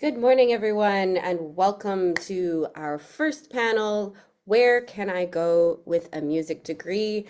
Good morning, everyone, and welcome to our first panel, Where Can I Go with a Music Degree?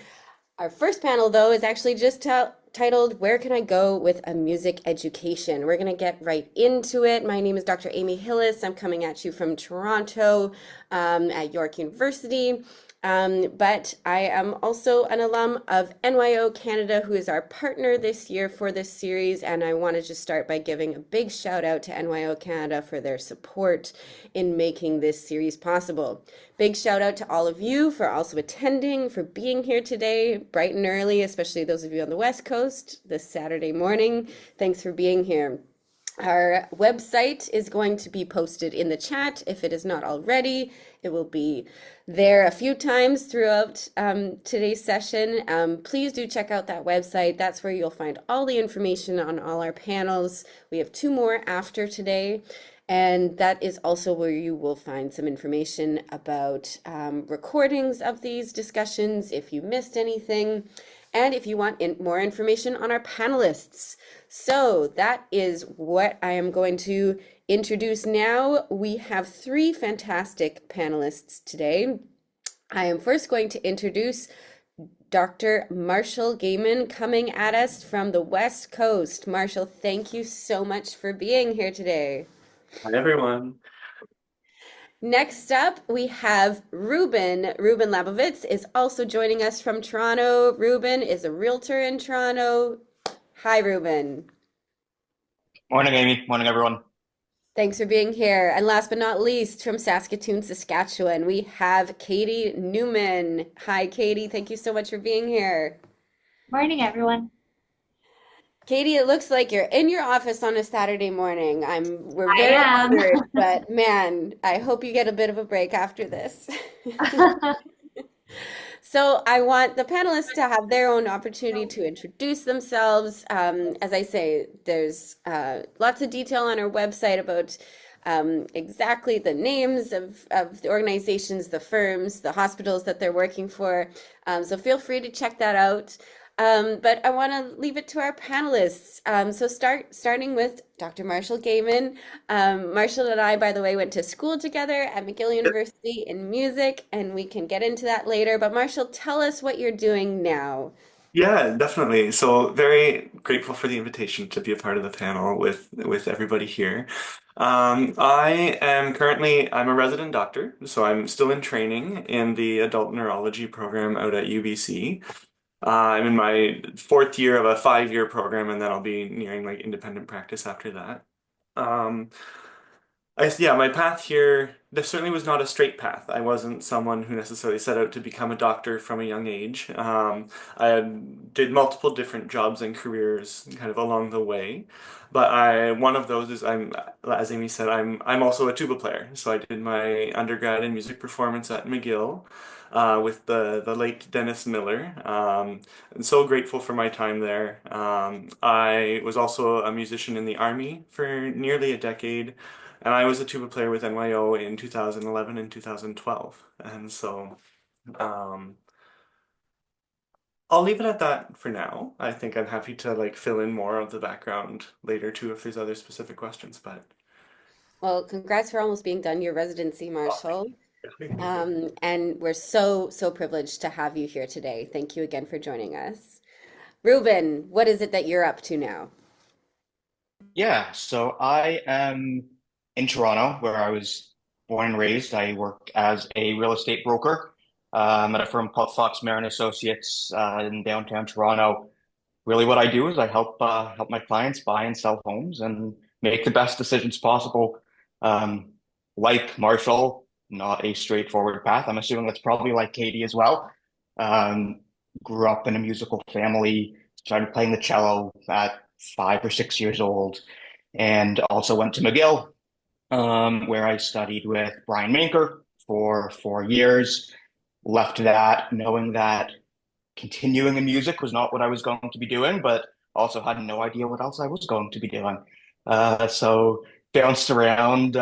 Our first panel, though, is actually just titled, Where Can I Go with a Music Education? We're going to get right into it. My name is Dr. Amy Hillis. I'm coming at you from Toronto at York University. But I am also an alum of NYO Canada, who is our partner this year for this series. And I want to just start by giving a big shout out to NYO Canada for their support in making this series possible. Big shout out to all of you for also attending, for being here today, bright and early, especially those of you on the West Coast this Saturday morning. Thanks for being here. Our website is going to be posted in the chat if it is not already. It will be there a few times throughout today's session. Please do check out that website. That's where you'll find all the information on all our panels. We have two more after today. And that is also where you will find some information about recordings of these discussions if you missed anything, and if you want more information on our panelists. So that is what I am going to introduce now. We have three fantastic panelists today. I am first going to introduce Dr. Marshall Gayman, coming at us from the West Coast. Marshall, thank you so much for being here today. Hi, everyone. Next up, we have Reuben. Reuben Labovitz is also joining us from Toronto. Reuben is a realtor in Toronto. Hi, Reuben. Morning, Amy. Morning, everyone. Thanks for being here. And last but not least, from Saskatoon, Saskatchewan, we have Katie Newman. Hi, Katie. Thank you so much for being here. Morning, everyone. Katie, it looks like you're in your office on a Saturday morning. We're I very am. honored, but man, I hope you get a bit of a break after this. So I want the panelists to have their own opportunity to introduce themselves. As I say, there's lots of detail on our website about exactly the names of the organizations, the firms, the hospitals that they're working for. So feel free to check that out. But I want to leave it to our panelists. So starting with Dr. Marshall Gayman. Marshall and I, by the way, went to school together at McGill University in music, and we can get into that later. But Marshall, tell us what you're doing now. Yeah, definitely. So very grateful for the invitation to be a part of the panel with everybody here. I'm a resident doctor, so I'm still in training in the adult neurology program out at UBC. I'm in my fourth year of a 5-year program, and then I'll be nearing like independent practice after that. Um, yeah, my path here, this certainly was not a straight path. I wasn't someone who necessarily set out to become a doctor from a young age. Did multiple different jobs and careers kind of along the way. But one of those is as Amy said, I'm also a tuba player. So I did my undergrad in music performance at McGill. With the late Dennis Miller. And so grateful for my time there. I was also a musician in the Army for nearly a decade. And I was a tuba player with NYO in 2011 and 2012. And so um, I'll leave it at that for now. I think I'm happy to like fill in more of the background later too if there's other specific questions, but Well, congrats for almost being done your residency, Marshall. And we're so privileged to have you here today. Thank you again for joining us. Ruben, what is it that you're up to now? Yeah, so I am in Toronto, where I was born and raised. I work as a real estate broker at a firm called Fox Marin Associates in downtown Toronto. Really, what I do is I help my clients buy and sell homes and make the best decisions possible. Um, like Marshall, not a straightforward path. I'm assuming that's probably like Katie as well. Um, Grew up in a musical family, started playing the cello at 5 or 6 years old, and also went to McGill, where I studied with Brian Manker for 4 years. Left that knowing that continuing in music was not what I was going to be doing, but also had no idea what else I was going to be doing. So bounced around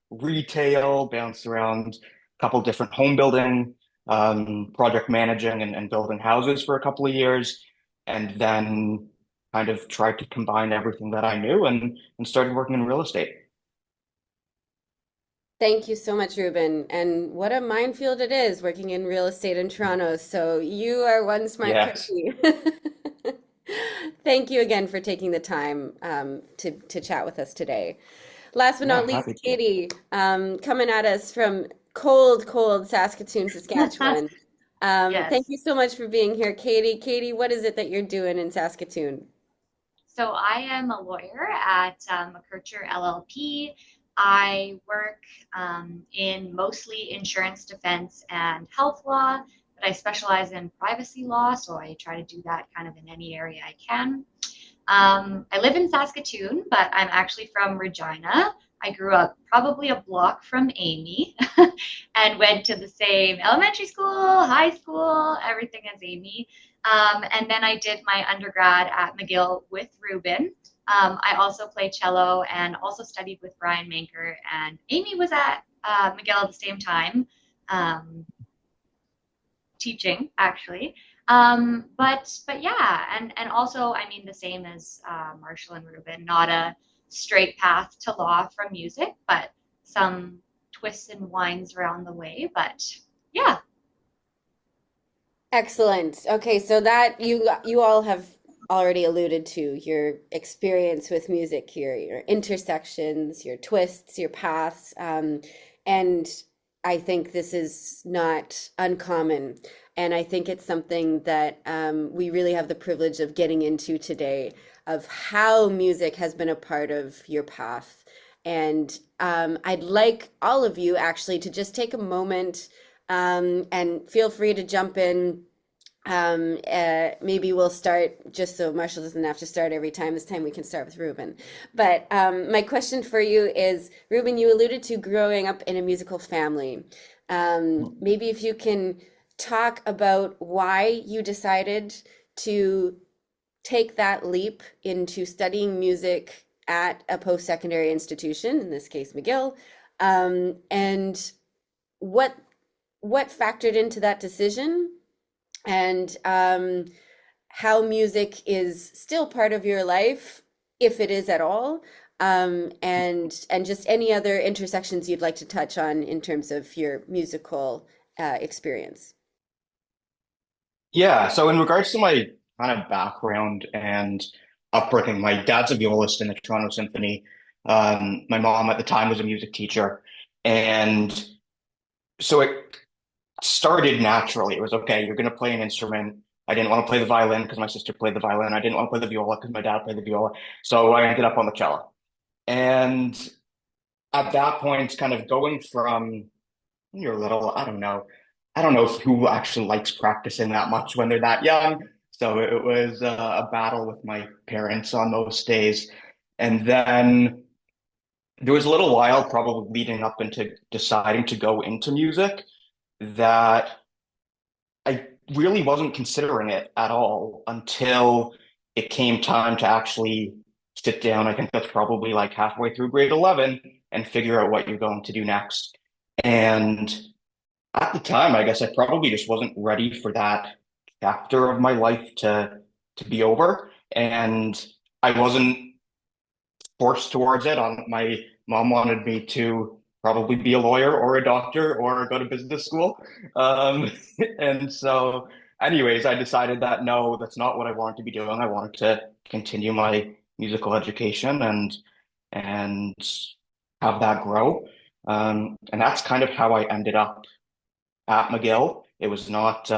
retail, bounced around a couple different home building, project managing and building houses for a couple of years, and then kind of tried to combine everything that I knew and started working in real estate. Thank you so much, Reuben. And what a minefield it is working in real estate in Toronto. So you are one smart Yes. cookie. Thank you again for taking the time to chat with us today. Last but not Yeah, least, happy to. Katie, coming at us from cold, cold Saskatoon, Saskatchewan. Thank Yes. you so much for being here, Katie. Katie, what is it that you're doing in Saskatoon? So I am a lawyer at Mckercher LLP. I work in mostly insurance defense and health law, but I specialize in privacy law, so I try to do that kind of in any area I can. I live in Saskatoon, but I'm actually from Regina. I grew up probably a block from Amy and went to the same elementary school, high school, everything as Amy. And then I did my undergrad at McGill with Reuben. I also played cello and also studied with Brian Manker, and Amy was at McGill at the same time. Um, Teaching actually. But yeah, and also I mean the same as Marshall and Reuben, not a straight path to law from music, but some twists and winds around the way. But yeah, Excellent. Okay, so that you all have already alluded to your experience with music here, your intersections, your twists, your paths, and I think this is not uncommon. And I think it's something that we really have the privilege of getting into today, of how music has been a part of your path. And I'd like all of you actually to just take a moment and feel free to jump in. Maybe we'll start just so Marshall doesn't have to start every time. This time we can start with Reuben. But my question for you is, Reuben, you alluded to growing up in a musical family. Maybe if you can talk about why you decided to take that leap into studying music at a post-secondary institution, in this case McGill, and what what factored into that decision, and how music is still part of your life, if it is at all, and just any other intersections you'd like to touch on in terms of your musical experience. Yeah, so in regards to my kind of background and upbringing, my dad's a violist in the Toronto Symphony. My mom at the time was a music teacher. And so it started naturally. It was okay, you're going to play an instrument. I didn't want to play the violin because my sister played the violin. I didn't want to play the viola because my dad played the viola. So I ended up on the cello. And at that point, kind of going from when you're little, I don't know who actually likes practicing that much when they're that young. So it was a battle with my parents on most days. And then there was a little while probably leading up into deciding to go into music that I really wasn't considering it at all until it came time to actually sit down. I think that's probably like halfway through grade 11 and figure out what you're going to do next. And at the time, I guess I probably just wasn't ready for that chapter of my life to be over. And I wasn't forced towards it. My mom wanted me to probably be a lawyer or a doctor or go to business school. Um, and so, anyways, I decided that no, that's not what I wanted to be doing. I wanted to continue my musical education and have that grow. And that's kind of how I ended up at McGill. It was not,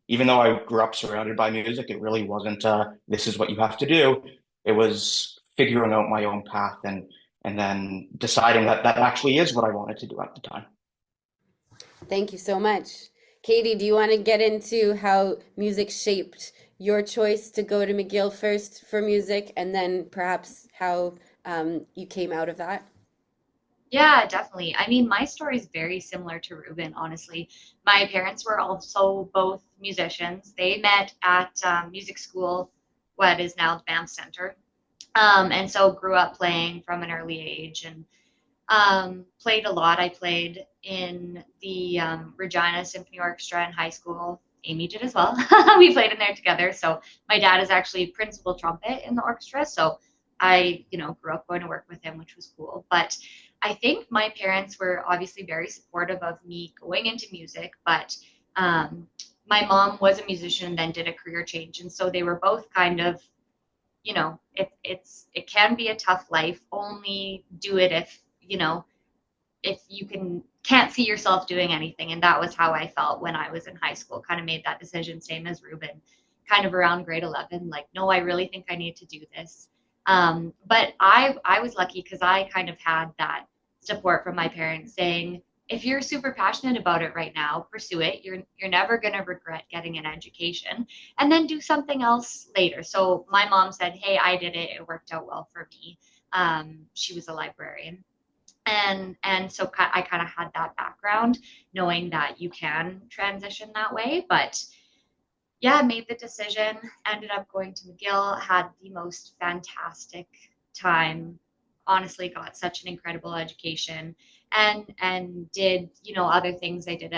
even though I grew up surrounded by music, it really wasn't, this is what you have to do. It was figuring out my own path and then deciding that that actually is what I wanted to do at the time. Thank you so much. Katie, do you want to get into how music shaped your choice to go to McGill first for music, and then perhaps how you came out of that? yeah, definitely. I mean, my story is very similar to Reuben, honestly. My parents were also both musicians. They met at music school, what is now the Band Center, and so grew up playing from an early age and played a lot. I played in the Regina Symphony Orchestra in high school. Amy did as well. We played in there together. So my dad is actually principal trumpet in the orchestra. So I, grew up going to work with him, which was cool. But I think my parents were obviously very supportive of me going into music, but my mom was a musician and then did a career change. And so they were both kind of, you know, it can be a tough life. Only do it if you can't see yourself doing anything. And that was how I felt when I was in high school. Kind of made that decision, same as Reuben, kind of around grade 11. Like, no, I really think I need to do this. But I was lucky because I kind of had that support from my parents saying, if you're super passionate about it right now, pursue it. You're never going to regret getting an education, and then do something else later. So my mom said, hey, I did it. It worked out well for me. She was a librarian. And so I kind of had that background, knowing that you can transition that way. But yeah, made the decision, ended up going to McGill, had the most fantastic time, honestly got such an incredible education, and did, other things. I did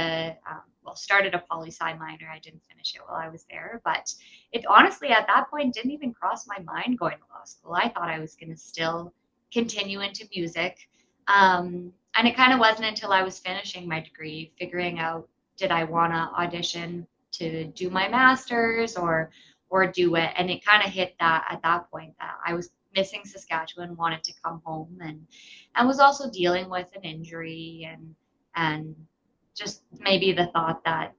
started a poli-sci minor. I didn't finish it while I was there, but it honestly at that point didn't even cross my mind going to law school. I thought I was going to still continue into music. And it kind of wasn't until I was finishing my degree, figuring out, did I want to audition to do my master's or do it? And it kind of hit that at that point that I was missing Saskatchewan, wanted to come home, and was also dealing with an injury and just maybe the thought that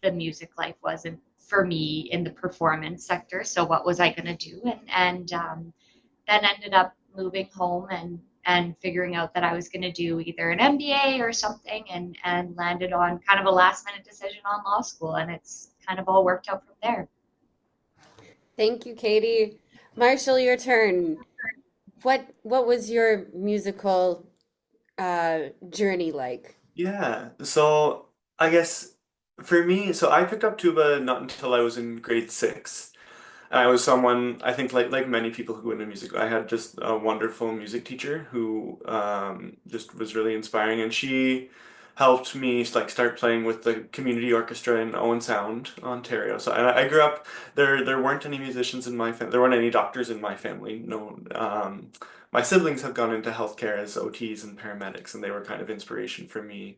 the music life wasn't for me in the performance sector. So what was I going to do? And then ended up moving home and figuring out that I was going to do either an MBA or something, and landed on kind of a last minute decision on law school, and it's kind of all worked out from there. Thank you, Katie. Marshall, your turn. What was your musical journey like? Yeah, so I guess for me, so I picked up tuba not until I was in grade 6. I was someone, I think, like many people who go into music, I had just a wonderful music teacher who just was really inspiring, and she helped me like start playing with the community orchestra in Owen Sound, Ontario. So and I grew up there weren't any musicians in my family. There weren't any doctors in my family. No, my siblings have gone into healthcare as OTs and paramedics, and they were kind of inspiration for me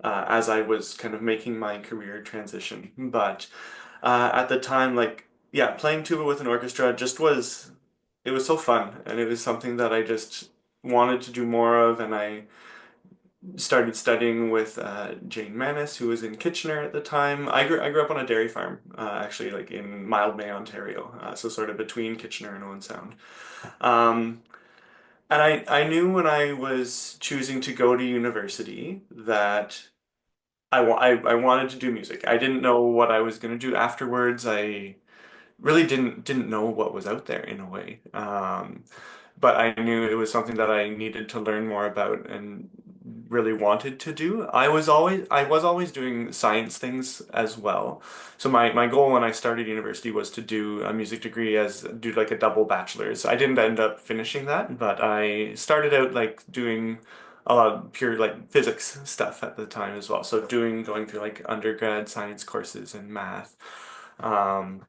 as I was kind of making my career transition. But at the time, like, yeah, playing tuba with an orchestra it was so fun, and it was something that I just wanted to do more of, and I started studying with Jane Manis, who was in Kitchener at the time. I grew up on a dairy farm, actually, like in Mildmay, Ontario, so sort of between Kitchener and Owen Sound. Um, and I knew when I was choosing to go to university that I wanted to do music. I didn't know what I was going to do afterwards. I really didn't know what was out there in a way. But I knew it was something that I needed to learn more about and really wanted to do. I was always doing science things as well. So my goal when I started university was to do a music degree do like a double bachelor's. I didn't end up finishing that, but I started out like doing a lot of pure like physics stuff at the time as well. So going through like undergrad science courses and math. Um,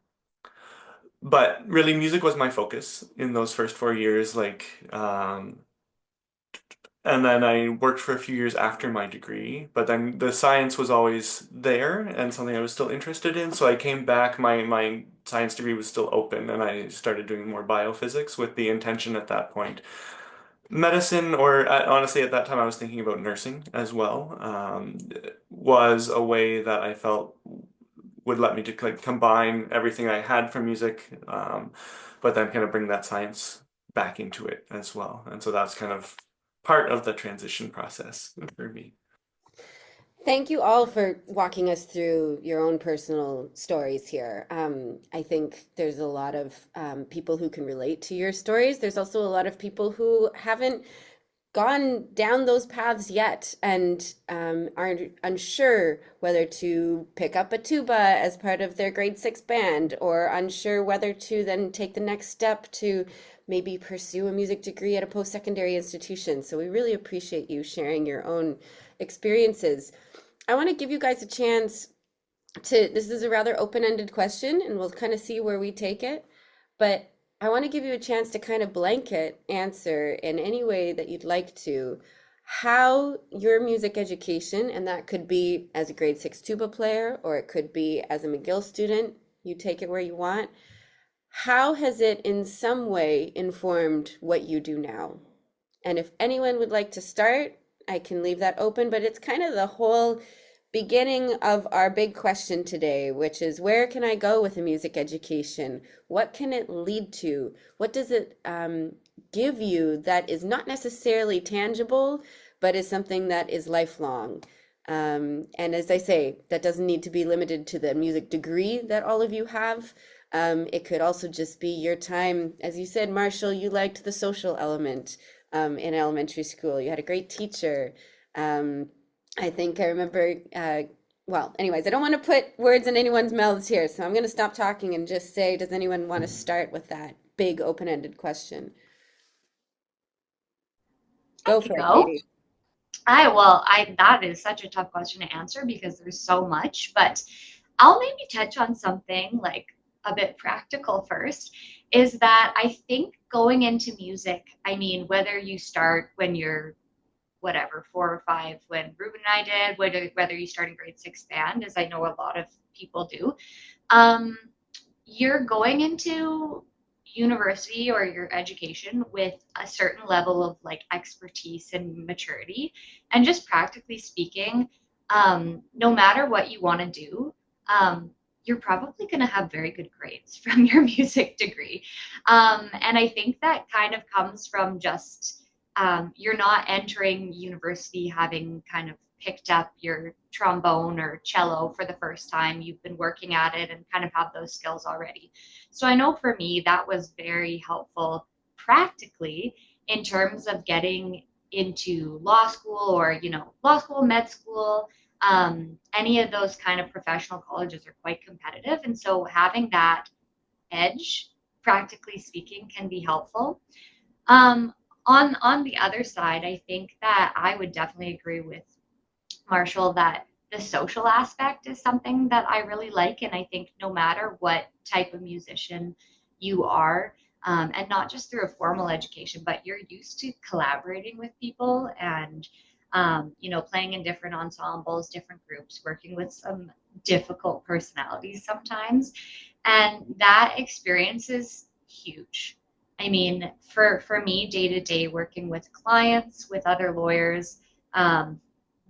but really, music was my focus in those first 4 years. And then I worked for a few years after my degree. But then the science was always there and something I was still interested in. So I came back. My science degree was still open, and I started doing more biophysics with the intention at that point. Medicine, or honestly, at that time, I was thinking about nursing as well. Was a way that I felt would let me to like combine everything I had from music, but then kind of bring that science back into it as well. And so that's kind of part of the transition process for me. Thank you all for walking us through your own personal stories here. I think there's a lot of people who can relate to your stories. There's also a lot of people who haven't gone down those paths yet and are unsure whether to pick up a tuba as part of their grade 6 band, or unsure whether to then take the next step to maybe pursue a music degree at a post-secondary institution. So we really appreciate you sharing your own experiences. I want to give you guys a chance this is a rather open-ended question, and we'll kind of see where we take it, but I want to give you a chance to kind of blanket answer in any way that you'd like to. how your music education, and that could be as a grade 6 tuba player, or it could be as a McGill student, you take it where you want. How has it in some way informed what you do now? And if anyone would like to start, I can leave that open, but it's kind of the whole beginning of our big question today, which is where can I go with a music education? What can it lead to? What does it give you that is not necessarily tangible, but is something that is lifelong? And as I say, that doesn't need to be limited to the music degree that all of you have. It could also just be your time. As you said, Marshall, you liked the social element in elementary school. You had a great teacher. I think I remember, well, anyways, I don't want to put words in anyone's mouths here, so I'm going to stop talking and just say, does anyone want to start with that big open-ended question? Go for it, Katie. That is such a tough question to answer because there's so much, but I'll maybe touch on something like a bit practical first, is that I think going into music, I mean, whether you start when you're whatever, 4 or 5, when Reuben and I did, whether you start in grade 6 band, as I know a lot of people do, you're going into university or your education with a certain level of like expertise and maturity. And just practically speaking, no matter what you want to do, you're probably going to have very good grades from your music degree. And I think that kind of comes from just you're not entering university having kind of picked up your trombone or cello for the first time. You've been working at it and kind of have those skills already. So I know for me that was very helpful practically in terms of getting into law school or, law school, med school. Any of those kind of professional colleges are quite competitive. And so having that edge, practically speaking, can be helpful. On the other side, I think that I would definitely agree with Marshall that the social aspect is something that I really like. And I think no matter what type of musician you are, and not just through a formal education, but you're used to collaborating with people and playing in different ensembles, different groups, working with some difficult personalities sometimes. And that experience is huge. I mean, for me, day to day, working with clients, with other lawyers,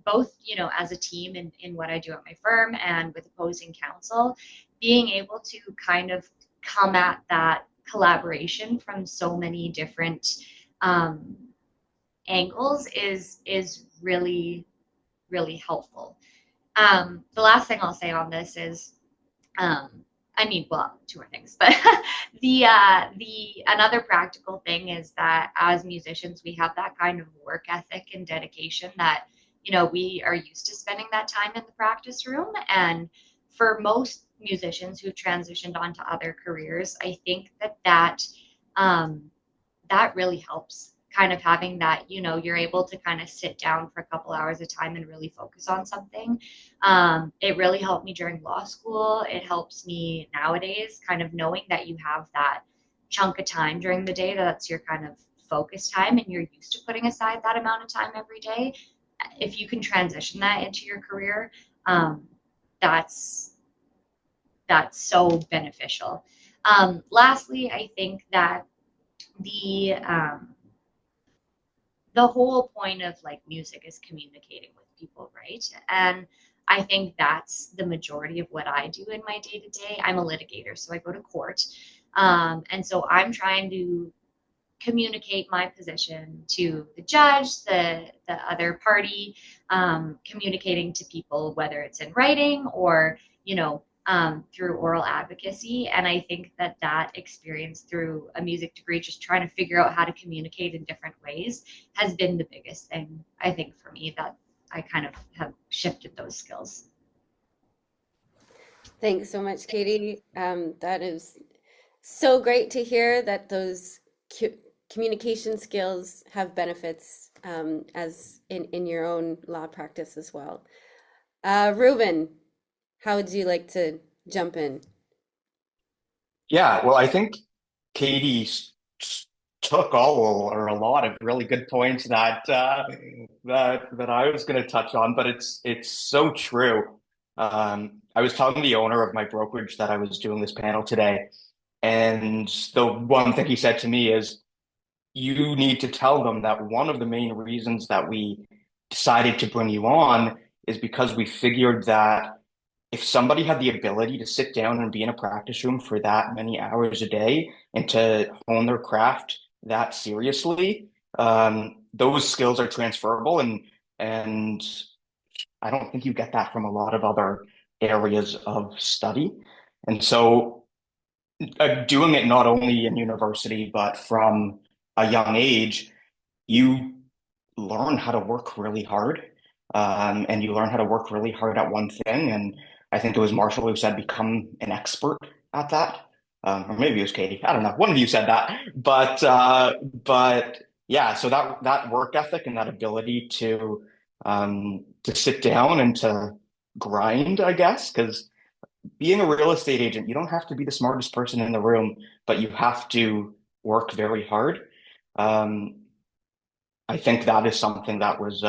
both, as a team in what I do at my firm and with opposing counsel, being able to kind of come at that collaboration from so many different angles is really, really helpful. The last thing I'll say on this is, two more things, but the another practical thing is that as musicians, we have that kind of work ethic and dedication that, we are used to spending that time in the practice room. And for most musicians who've transitioned onto other careers, I think that really helps. Kind of having that, you're able to kind of sit down for a couple hours at a time and really focus on something. It really helped me during law school. It helps me nowadays kind of knowing that you have that chunk of time during the day that's your kind of focus time and you're used to putting aside that amount of time every day. If you can transition that into your career, that's so beneficial. Lastly, I think that the whole point of like music is communicating with people, right? And I think that's the majority of what I do in my day-to-day. I'm a litigator, so I go to court. And so I'm trying to communicate my position to the judge, the other party, communicating to people, whether it's in writing or, through oral advocacy. And I think that experience through a music degree, just trying to figure out how to communicate in different ways, has been the biggest thing, I think, for me, that I kind of have shifted those skills. Thanks so much, Katie. That is so great to hear that those communication skills have benefits as in your own law practice as well. Reuben, how would you like to jump in? Yeah, well, I think Katie took all or a lot of really good points that that I was going to touch on, but it's so true. I was telling the owner of my brokerage that I was doing this panel today, and the one thing he said to me is, "You need to tell them that one of the main reasons that we decided to bring you on is because we figured that if somebody had the ability to sit down and be in a practice room for that many hours a day and to hone their craft that seriously, those skills are transferable, and I don't think you get that from a lot of other areas of study. And so, doing it not only in university but from a young age, you learn how to work really hard, and you learn how to work really hard at one thing. And I think it was Marshall who said, become an expert at that. Or maybe it was Katie. I don't know. One of you said that. But yeah, so that work ethic and that ability to sit down and to grind, I guess, because being a real estate agent, you don't have to be the smartest person in the room, but you have to work very hard. Um, I think that is something that was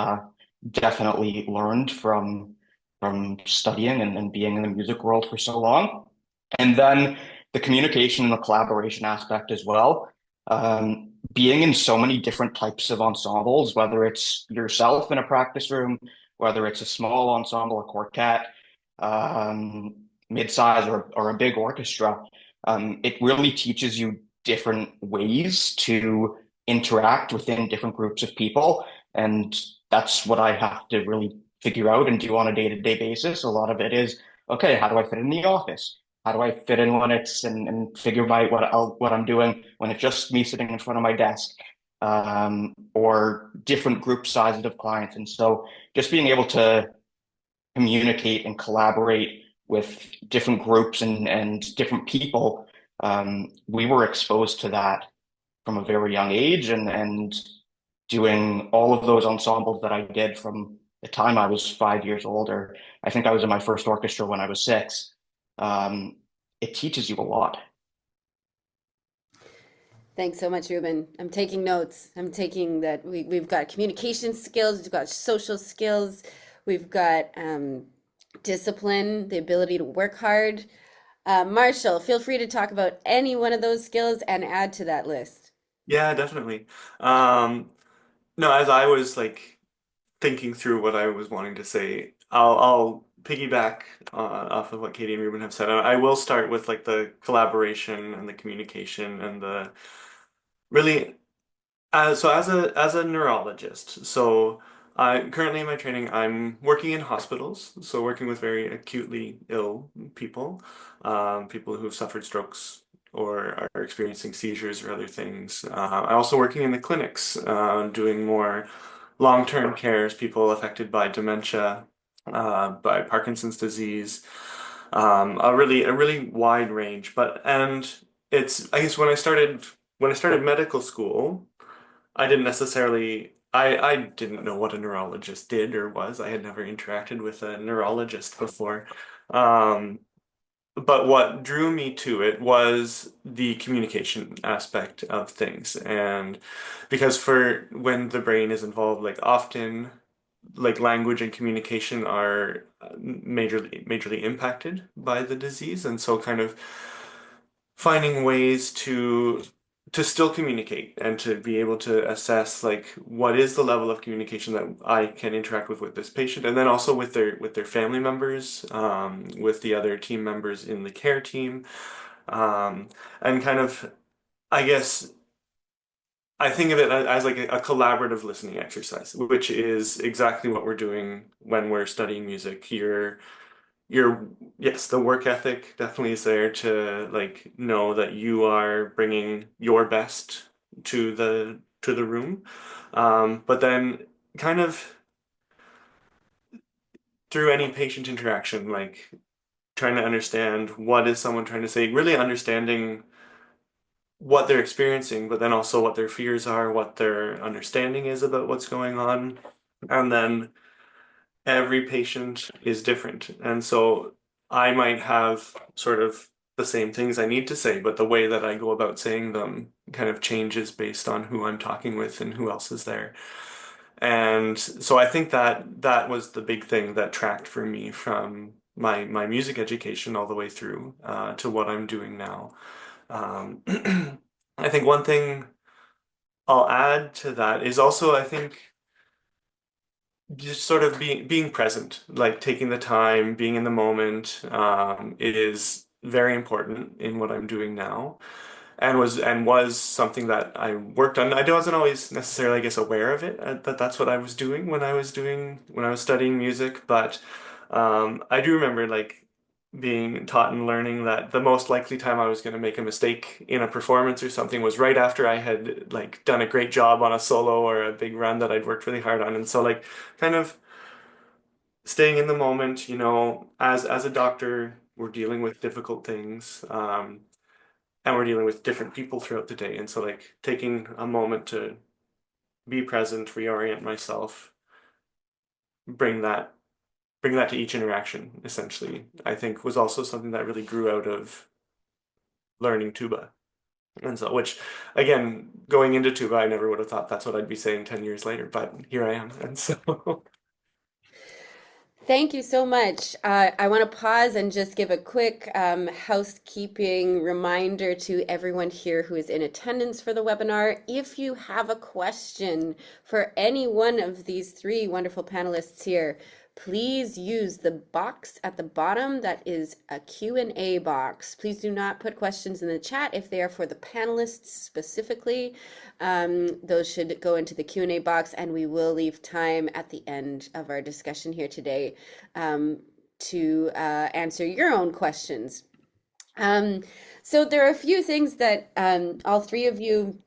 definitely learned from studying and being in the music world for so long. And then the communication and the collaboration aspect as well. Being in so many different types of ensembles, whether it's yourself in a practice room, whether it's a small ensemble, a quartet, mid-size or a big orchestra, it really teaches you different ways to interact within different groups of people. And that's what I have to really figure out and do on a day-to-day basis. A lot of it is, okay, how do I fit in the office? How do I fit in when it's and figure out what I'm doing when it's just me sitting in front of my desk, or different group sizes of clients. And so just being able to communicate and collaborate with different groups and different people, we were exposed to that from a very young age, and doing all of those ensembles that I did from the time I was 5 years old, or I think I was in my first orchestra when I was six. Um, it teaches you a lot. Thanks so much, Reuben. I'm taking notes. I'm taking that we've got communication skills, we've got social skills, we've got discipline, the ability to work hard. Marshall, feel free to talk about any one of those skills and add to that list. Yeah, definitely. Um, no, as I was like thinking through what I was wanting to say, I'll piggyback off of what Katie and Ruben have said. I will start with like the collaboration and the communication and the really so as a neurologist, so I currently in my training I'm working in hospitals, so working with very acutely ill people, people who've suffered strokes or are experiencing seizures or other things. I'm also working in the clinics, doing more long-term cares, people affected by dementia, by Parkinson's disease, a really wide range. But and it's I guess when I started medical school. I didn't necessarily I didn't know what a neurologist did or was. I had never interacted with a neurologist before. Um, but what drew me to it was the communication aspect of things. And because for when the brain is involved, like often like language and communication are majorly impacted by the disease. And so kind of finding ways to still communicate and to be able to assess like what is the level of communication that I can interact with this patient, and then also with their family members, with the other team members in the care team, um, and kind of I guess I think of it as like a collaborative listening exercise, which is exactly what we're doing when we're studying music. Your yes, the work ethic definitely is there to like know that you are bringing your best to the room, but then kind of through any patient interaction, like trying to understand what is someone trying to say, really understanding what they're experiencing, but then also what their fears are, what their understanding is about what's going on, and then every patient is different. And so I might have sort of the same things I need to say, but the way that I go about saying them kind of changes based on who I'm talking with and who else is there. And so I think that that was the big thing that tracked for me from my music education all the way through to what I'm doing now. Um, I think one thing I'll add to that is also, I think, just sort of being present, like taking the time, being in the moment, is very important in what I'm doing now, and was something that I worked on. I wasn't always necessarily, I guess, aware of it, that that's what I was doing when I was studying music, but I do remember like being taught and learning that the most likely time I was going to make a mistake in a performance or something was right after I had like done a great job on a solo or a big run that I'd worked really hard on. And so like kind of staying in the moment, as a doctor, we're dealing with difficult things, and we're dealing with different people throughout the day. And so like taking a moment to be present, reorient myself, bring that bring that to each interaction, essentially, I think was also something that really grew out of learning tuba. And so, which again, going into tuba, I never would have thought that's what I'd be saying 10 years later, but here I am. And so, Thank you so much. I want to pause and just give a quick housekeeping reminder to everyone here who is in attendance for the webinar. If you have a question for any one of these three wonderful panelists here, please use the box at the bottom that is a Q&A box. Please do not put questions in the chat if they are for the panelists specifically. Those should go into the Q&A box, and we will leave time at the end of our discussion here today to answer your own questions. So there are a few things that all three of you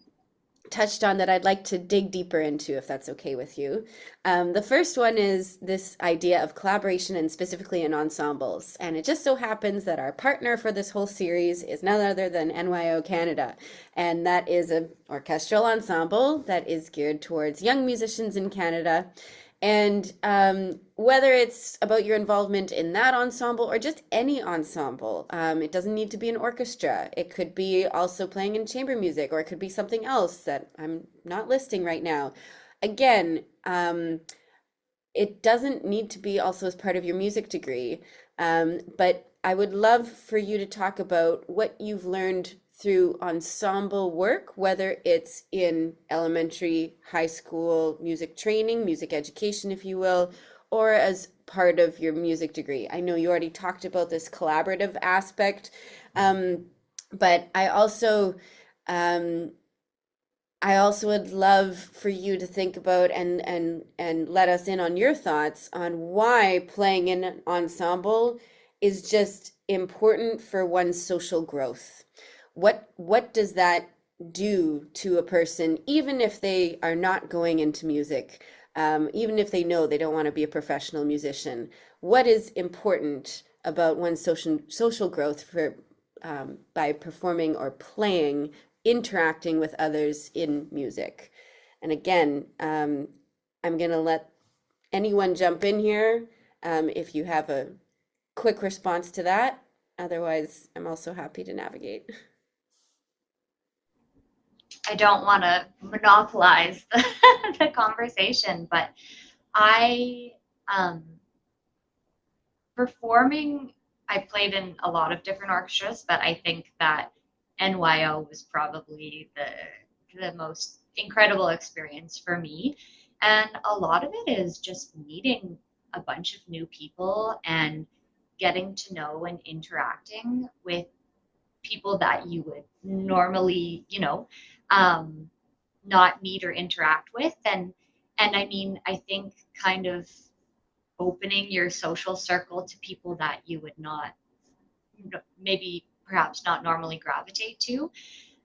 touched on that I'd like to dig deeper into, if that's okay with you. The first one is this idea of collaboration, and specifically in ensembles. And it just so happens that our partner for this whole series is none other than NYO Canada. And that is an orchestral ensemble that is geared towards young musicians in Canada. And whether it's about your involvement in that ensemble or just any ensemble, it doesn't need to be an orchestra. It could be also playing in chamber music, or it could be something else that I'm not listing right now. Again, it doesn't need to be also as part of your music degree, but I would love for you to talk about what you've learned through ensemble work, whether it's in elementary, high school music training, music education, if you will, or as part of your music degree. I know you already talked about this collaborative aspect, but I also would love for you to think about and let us in on your thoughts on why playing in an ensemble is just important for one's social growth. What does that do to a person, even if they are not going into music, even if they know they don't want to be a professional musician? What is important about one's social growth for by performing or playing, interacting with others in music? And again, I'm going to let anyone jump in here if you have a quick response to that. Otherwise, I'm also happy to navigate. I don't want to monopolize the conversation, but I performing, I played in a lot of different orchestras, but I think that NYO was probably the most incredible experience for me. And a lot of it is just meeting a bunch of new people and getting to know and interacting with people that you would normally, not meet or interact with. And I mean, I think kind of opening your social circle to people that you would not, maybe perhaps not normally gravitate to.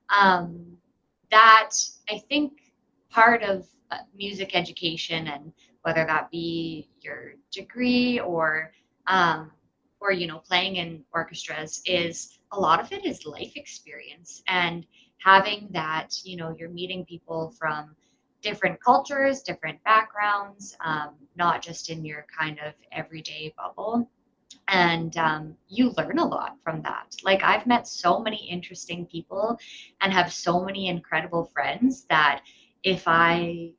That I think part of music education, and whether that be your degree or playing in orchestras, is a lot of it is life experience, and having that, you're meeting people from different cultures, different backgrounds, not just in your kind of everyday bubble. And you learn a lot from that. Like, I've met so many interesting people and have so many incredible friends that if I,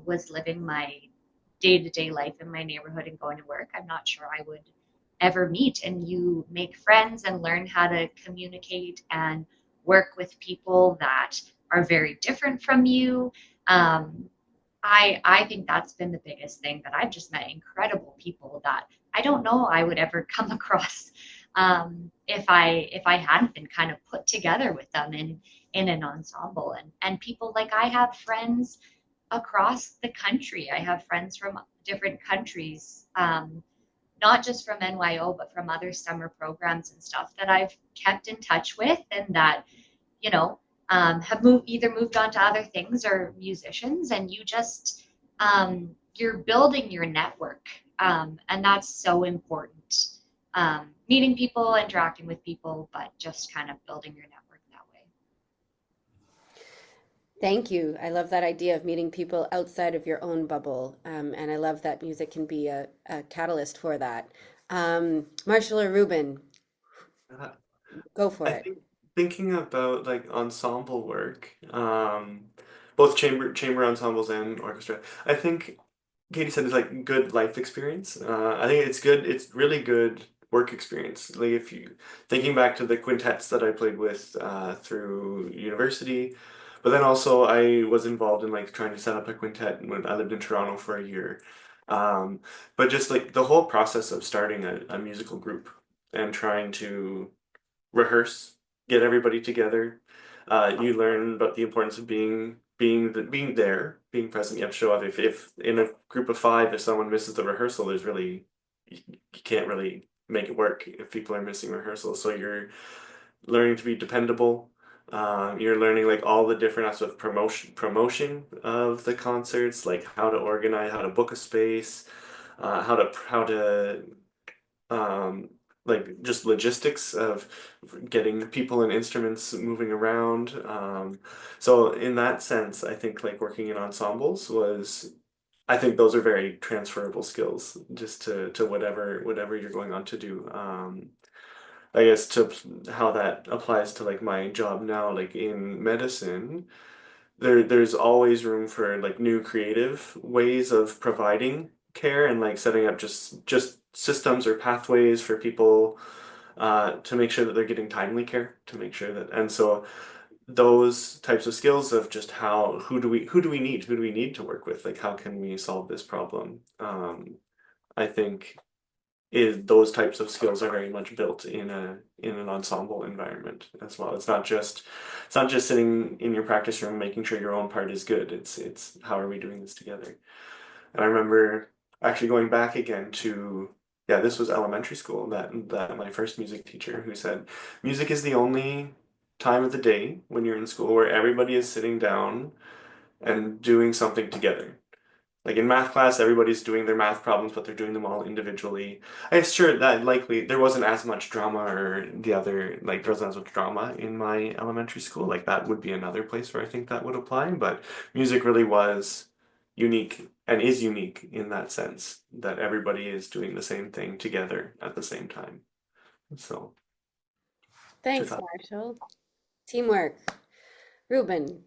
was living my day-to-day life in my neighborhood and going to work, I'm not sure I would ever meet. And you make friends and learn how to communicate and work with people that are very different from you. Um, I think that's been the biggest thing, that I've just met incredible people that I don't know I would ever come across if I hadn't been kind of put together with them in an ensemble. And people, like, I have friends across the country. I have friends from different countries, not just from NYO, but from other summer programs and stuff that I've kept in touch with, and that, you know, have either moved on to other things or musicians, and you just, you're building your network. And that's so important. Meeting people, interacting with people, but just kind of building your network that way. Thank you. I love that idea of meeting people outside of your own bubble. And I love that music can be a catalyst for that. Marshall or Reuben, Uh, go for I it. think thinking about like ensemble work, both chamber ensembles and orchestra, I think Katie said it's like good life experience. I think it's good. It's really good work experience. Like if you thinking back to the quintets that I played with through university, but then also I was involved in like trying to set up a quintet when I lived in Toronto for a year. Um, but just like the whole process of starting a musical group and trying to rehearse, get everybody together. You learn about the importance of being there, being present. You have to show up. If in a group of five, if someone misses the rehearsal, there's really you can't really make it work if people are missing rehearsals. So you're learning to be dependable. You're learning like all the different aspects of promotion of the concerts, like how to organize, how to book a space, how to um, like just logistics of getting people and instruments moving around. So in that sense, I think like working in ensembles I think those are very transferable skills just to whatever you're going on to do. I guess to how that applies to like my job now, like in medicine, there's always room for like new creative ways of providing care and like setting up just systems or pathways for people to make sure that they're getting timely care, to make sure that, and so those types of skills of just how who do we need to work with, like how can we solve this problem, I think is those types of skills are very much built in an ensemble environment as well. It's not just sitting in your practice room making sure your own part is good. It's how are we doing this together? And I remember actually going back again to, yeah, this was elementary school, that my first music teacher who said music is the only time of the day when you're in school where everybody is sitting down and doing something together. Like in math class, everybody's doing their math problems, but they're doing them all individually. I'm sure that likely there wasn't as much drama or there wasn't as much drama in my elementary school. Like that would be another place where I think that would apply. But music really was unique and is unique in that sense that everybody is doing the same thing together at the same time. So, just Thanks, thought. Marshall. Teamwork. Reuben.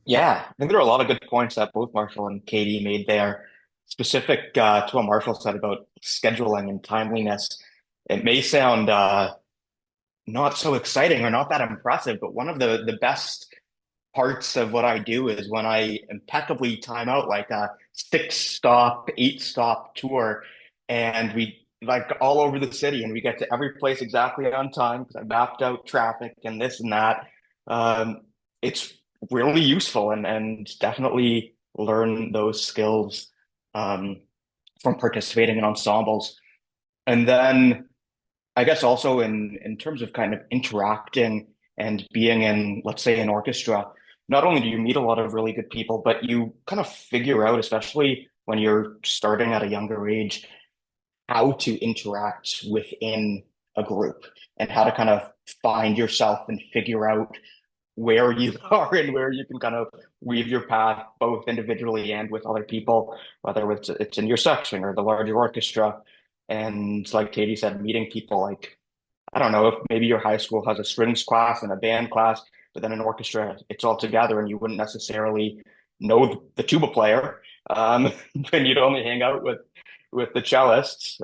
Yeah, I think there are a lot of good points that both Marshall and Katie made there. Specific to what Marshall said about scheduling and timeliness, it may sound not so exciting or not that impressive, but one of the best parts of what I do is when I impeccably time out like a 6 stop, 8 stop tour, and we like all over the city, and we get to every place exactly on time because I mapped out traffic and this and that. It's really useful and definitely learn those skills um, from participating in ensembles. And then I guess also in terms of kind of interacting and being in, let's say, an orchestra, not only do you meet a lot of really good people, but you kind of figure out, especially when you're starting at a younger age, how to interact within a group and how to kind of find yourself and figure out where you are and where you can kind of weave your path both individually and with other people, whether it's in your section or the larger orchestra. And like Katie said, meeting people like, I don't know if maybe your high school has a strings class and a band class, but then an orchestra, it's all together and you wouldn't necessarily know the tuba player. And you'd only hang out with the cellists.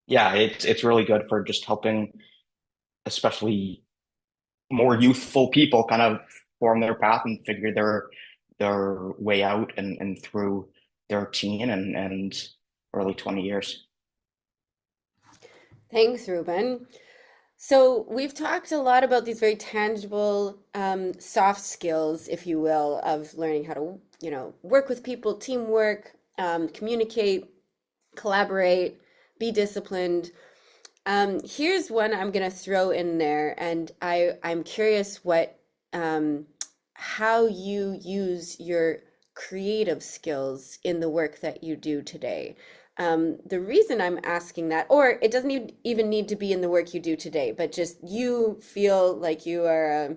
Yeah, it's really good for just helping, especially more youthful people kind of form their path and figure their way out and through their teen and early 20 years. Thanks, Ruben. So we've talked a lot about these very tangible, soft skills, if you will, of learning how to, work with people, teamwork, communicate, collaborate, be disciplined. Here's one I'm going to throw in there, and I'm curious how you use your creative skills in the work that you do today. The reason I'm asking that, or it doesn't even need to be in the work you do today, but just you feel like you are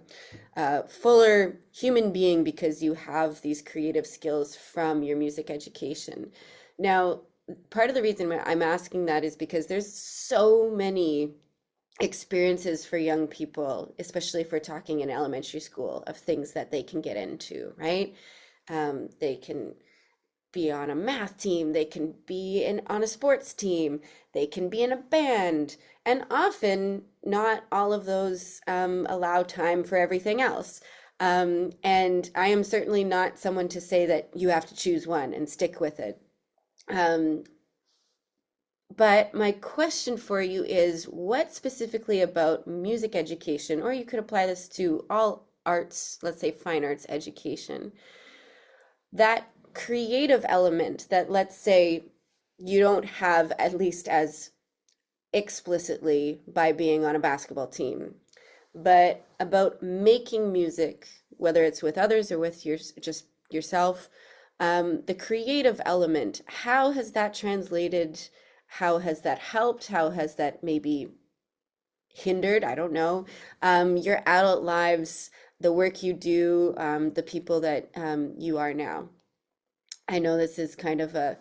a fuller human being because you have these creative skills from your music education. Now, part of the reason why I'm asking that is because there's so many experiences for young people, especially if we're talking in elementary school, of things that they can get into, right? They can be on a math team, they can be on a sports team, they can be in a band, and often not all of those allow time for everything else. And I am certainly not someone to say that you have to choose one and stick with it. Um, but my question for you is, what specifically about music education, or you could apply this to all arts, let's say fine arts education, that creative element that, let's say, you don't have at least as explicitly by being on a basketball team, but about making music, whether it's with others or with just yourself, the creative element, how has that translated? How has that helped? How has that maybe hindered? I don't know. Your adult lives, the work you do, the people that you are now. I know this is kind of a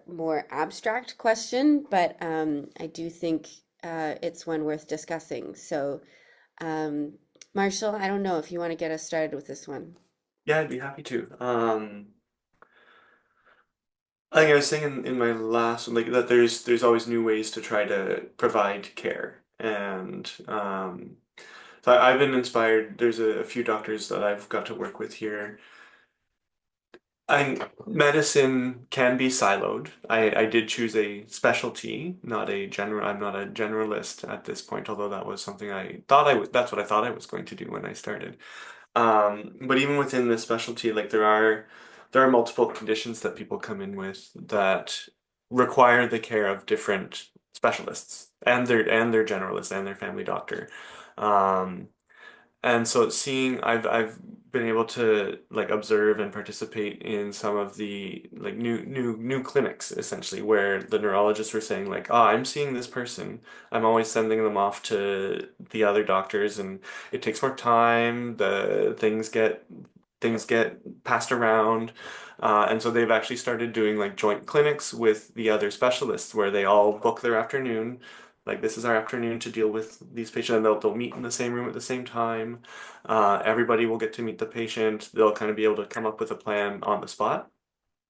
more abstract question, but I do think it's one worth discussing. So, Marshall, I don't know if you want to get us started with this one. Yeah, I'd be happy to. I think I was saying in my last one, like that there's always new ways to try to provide care. And so I've been inspired. There's a few doctors that I've got to work with here. Medicine can be siloed. I did choose a specialty, not a general. I'm not a generalist at this point, although that was something I thought I was, that's what I thought I was going to do when I started. But even within the specialty, like there are multiple conditions that people come in with that require the care of different specialists and their generalist and their family doctor. Um, and so seeing I've been able to like observe and participate in some of the like new clinics essentially where the neurologists were saying like, oh, I'm seeing this person. I'm always sending them off to the other doctors and it takes more time. The things get passed around. And so they've actually started doing like joint clinics with the other specialists where they all book their afternoon. Like this is our afternoon to deal with these patients, and they'll meet in the same room at the same time. Everybody will get to meet the patient. They'll kind of be able to come up with a plan on the spot.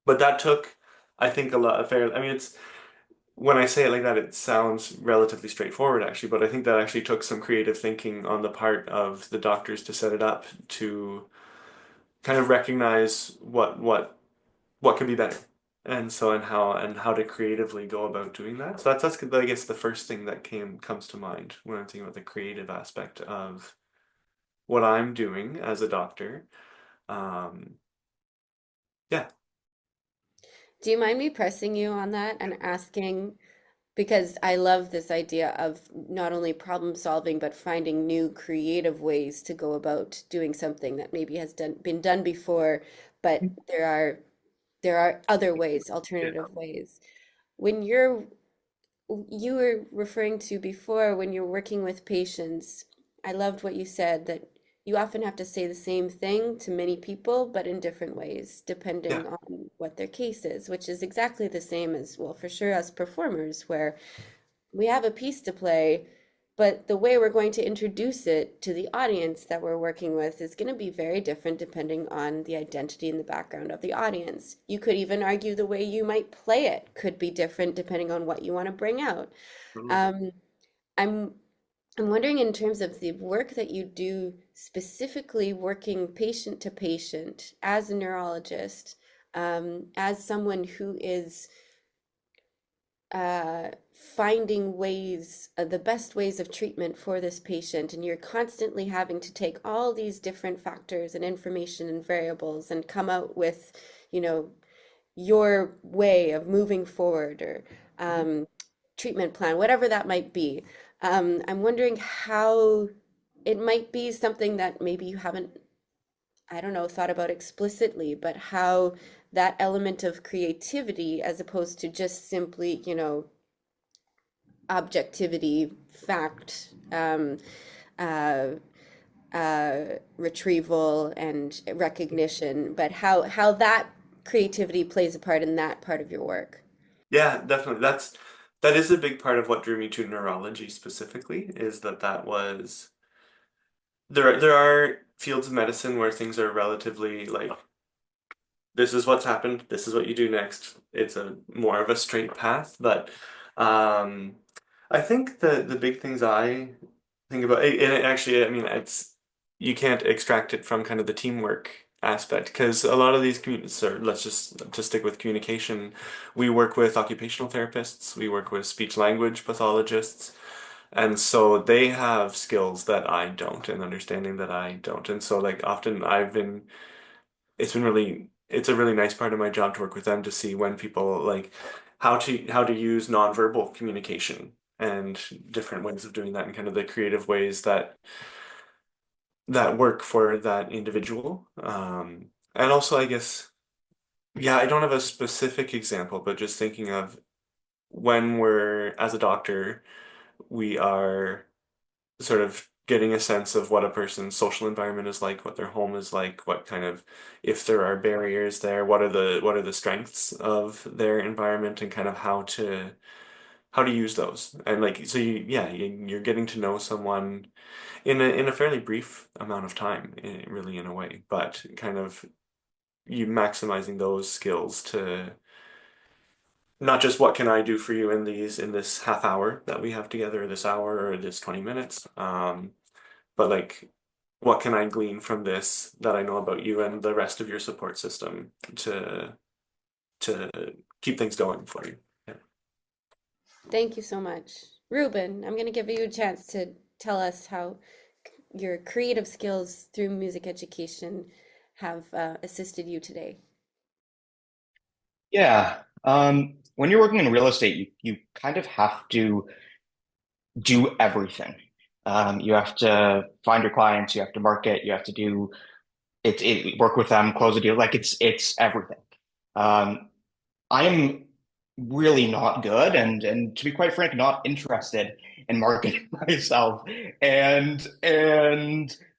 But that took, I think, a lot of fair. I mean, it's when I say it like that, it sounds relatively straightforward, actually. But I think that actually took some creative thinking on the part of the doctors to set it up to kind of recognize what can be better. And so and how to creatively go about doing that. So that's I guess the first thing that comes to mind when I'm thinking about the creative aspect of what I'm doing as a doctor. Um, yeah. Do you mind me pressing you on that and asking, because I love this idea of not only problem solving, but finding new creative ways to go about doing something that maybe has been done before, but there are other ways, alternative ways. When you were referring to before, when you're working with patients, I loved what you said, that you often have to say the same thing to many people, but in different ways, Yeah. depending on what their case is, which is exactly the same as, well, for sure, as performers, where we have a piece to play, but the way we're going to introduce it to the audience that we're working with is going to be very different depending on the identity and the background of the audience. You could even argue the way you might play it could be different depending on what you want to bring out. Um, I'm I'm wondering, in terms of the work that you do, specifically working patient to patient as a neurologist, as someone who is uh, finding ways, the best ways of treatment for this patient, and you're constantly having to take all these different factors and information and variables and come out with, you know, your way of moving forward, or treatment plan, whatever that might be. I'm wondering how it might be something that maybe you haven't, I don't know, thought about explicitly, but how that element of creativity, as opposed to just simply, objectivity, fact, uh, retrieval and recognition, but how that creativity plays a part in that part of your work. Yeah, definitely. That is a big part of what drew me to neurology specifically, is that was there are fields of medicine where things are relatively like, this is what's happened, this is what you do next. It's a more of a straight path, but um I think the big things I think about, and it actually, I mean, it's, you can't extract it from kind of the teamwork aspect, because a lot of these communities, or let's just to stick with communication, we work with occupational therapists, we work with speech language pathologists, and so they have skills that I don't, and understanding that I don't. And so like often it's a really nice part of my job to work with them, to see when people like how to use nonverbal communication and different ways of doing that, and kind of the creative ways that work for that individual. And also, I guess, yeah, I don't have a specific example, but just thinking of when we're, as a doctor, we are sort of getting a sense of what a person's social environment is like, what their home is like, what kind of, if there are barriers there, what are the strengths of their environment, and kind of how to use those. And like, so you're getting to know someone in a fairly brief amount of time, really, in a way, but kind of you maximizing those skills to not just what can I do for you in this half hour that we have together, or this hour, or this 20 minutes, but like, what can I glean from this that I know about you and the rest of your support system to keep things going for you. Yeah. Thank you so much. Reuben, I'm going to give you a chance to tell us how your creative skills through music education have assisted you today. Yeah. When you're working in real estate, you kind of have to do everything. You have to find your clients, you have to market, you have to do work with them, close a deal. Like it's everything. Um, I am really not good, and to be quite frank, not interested in marketing myself. And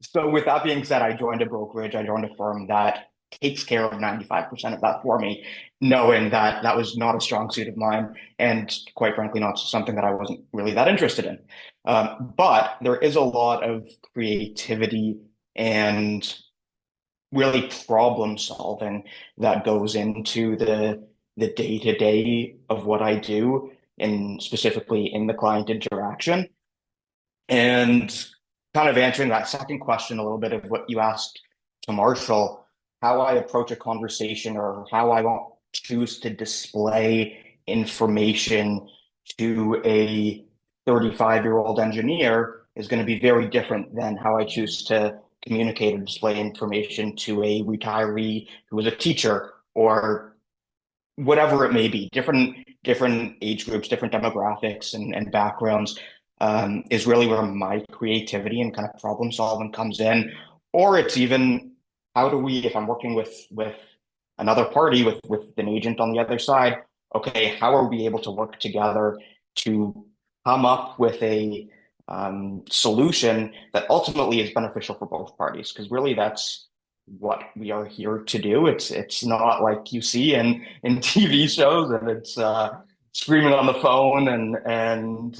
so with that being said, I joined a brokerage, I joined a firm that takes care of 95% of that for me, knowing that that was not a strong suit of mine, and quite frankly, not something that I wasn't really that interested in. But there is a lot of creativity and really problem solving that goes into the day-to-day of what I do, and specifically in the client interaction. And kind of answering that second question, a little bit of what you asked to Marshall, how I approach a conversation, or how I won't choose to display information to a 35-year-old engineer is going to be very different than how I choose to communicate or display information to a retiree who is a teacher, or whatever it may be. Different age groups, different demographics and backgrounds, is really where my creativity and kind of problem solving comes in. Or it's even, how do we, if I'm working with another party, with an agent on the other side, okay, how are we able to work together to come up with a solution that ultimately is beneficial for both parties? Because really, what we are here to do. It's not like you see in TV shows, and it's screaming on the phone and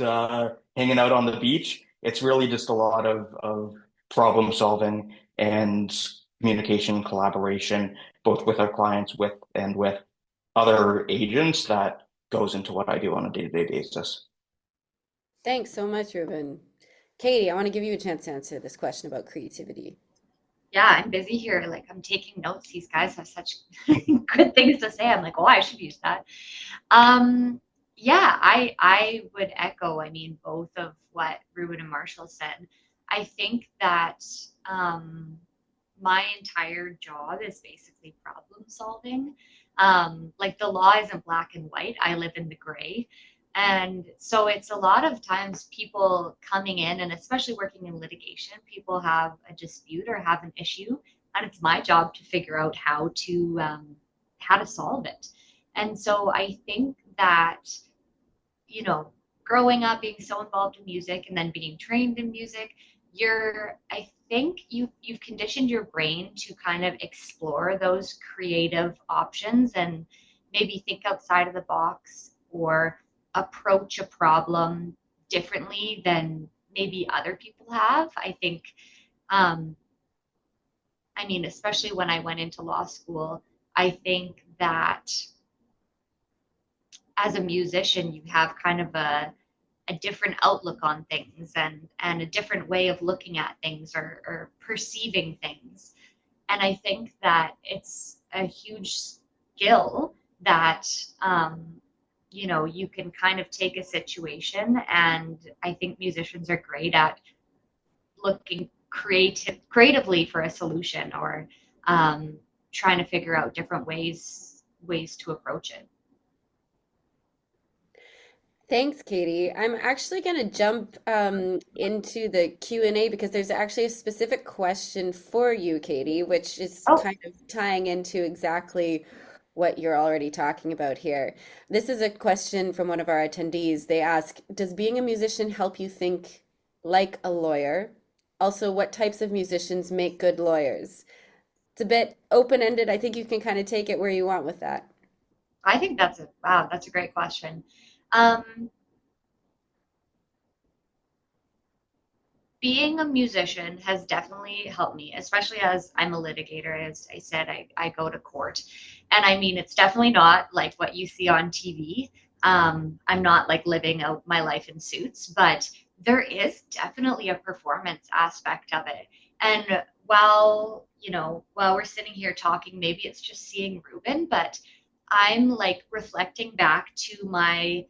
hanging out on the beach. It's really just a lot of problem solving and communication, collaboration, both with our clients, with other agents, that goes into what I do on a day-to-day basis. Thanks so much, Reuben. Katie, I want to give you a chance to answer this question about creativity. Yeah, I'm busy here. Like, I'm taking notes. These guys have such good things to say. I'm like, oh, I should use that. Yeah, I would echo, I mean, both of what Reuben and Marshall said. I think that my entire job is basically problem solving. Like, the law isn't black and white. I live in the gray. And so it's a lot of times people coming in, and especially working in litigation, people have a dispute or have an issue, and it's my job to figure out how to solve it. And so I think that, you know, growing up being so involved in music and then being trained in music, I think you've conditioned your brain to kind of explore those creative options and maybe think outside of the box or approach a problem differently than maybe other people have. I think, I mean, especially when I went into law school, I think that as a musician, you have kind of a different outlook on things and a different way of looking at things or perceiving things. And I think that it's a huge skill that, you know, you can kind of take a situation, and I think musicians are great at looking creatively for a solution or trying to figure out different ways to approach it. Thanks, Katie. I'm actually going to jump into the Q&A because there's actually a specific question for you, Katie, which is Oh, kind of tying into exactly what you're already talking about here. This is a question from one of our attendees. They ask, does being a musician help you think like a lawyer? Also, what types of musicians make good lawyers? It's a bit open-ended. I think you can kind of take it where you want with that. I think that's a great question. Um, Being a musician has definitely helped me, especially as I'm a litigator. As I said, I go to court. And I mean, it's definitely not like what you see on TV. I'm not like living out my life in suits, but there is definitely a performance aspect of it. And while we're sitting here talking, maybe it's just seeing Reuben, but I'm like reflecting back to my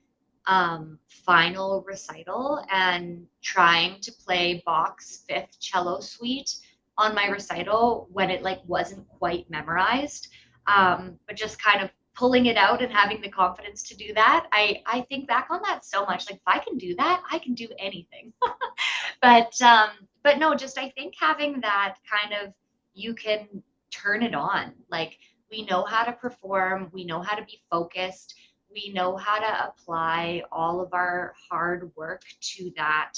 final recital and trying to play Bach's Fifth Cello Suite on my recital when it like wasn't quite memorized, but just kind of pulling it out and having the confidence to do that. I think back on that so much. Like, if I can do that, I can do anything. But no, just I think having that kind of, you can turn it on. Like, we know how to perform, we know how to be focused, we know how to apply all of our hard work to that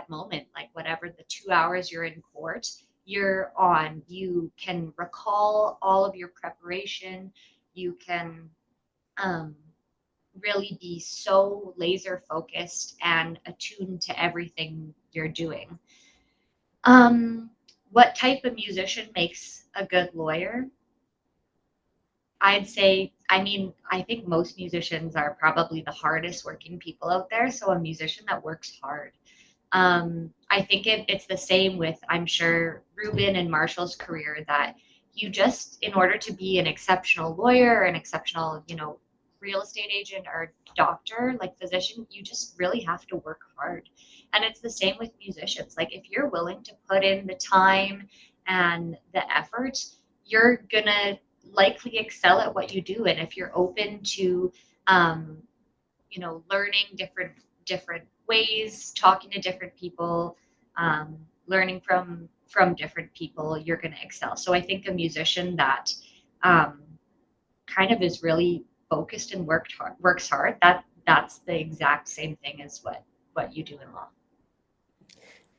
moment. Like, whatever the 2 hours you're in court, you're on. You can recall all of your preparation. You can um, really be so laser focused and attuned to everything you're doing. Um, what type of musician makes a good lawyer? I'd say, I mean, I think most musicians are probably the hardest working people out there. So a musician that works hard. I think it's the same with, I'm sure, Reuben and Marshall's career, that you just, in order to be an exceptional lawyer, an exceptional, real estate agent or doctor, like physician, you just really have to work hard. And it's the same with musicians. Like, if you're willing to put in the time and the effort, you're gonna likely excel at what you do. And if you're open to, learning different ways, talking to different people, learning from different people, you're going to excel. So I think a musician that kind of is really focused and works hard, that's the exact same thing as what you do in law.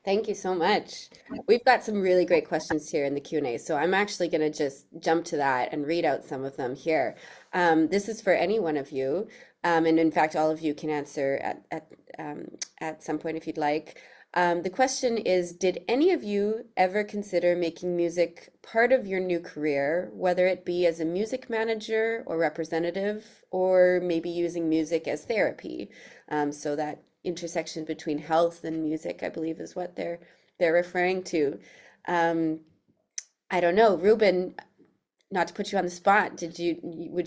Thank you so much. We've got some really great questions here in the Q&A, so I'm actually going to just jump to that and read out some of them here. This is for any one of you, and in fact, all of you can answer at some point if you'd like. The question is, did any of you ever consider making music part of your new career, whether it be as a music manager or representative, or maybe using music as therapy? So that intersection between health and music, I believe, is what they're referring to. Um, I don't know, Reuben, not to put you on the spot, would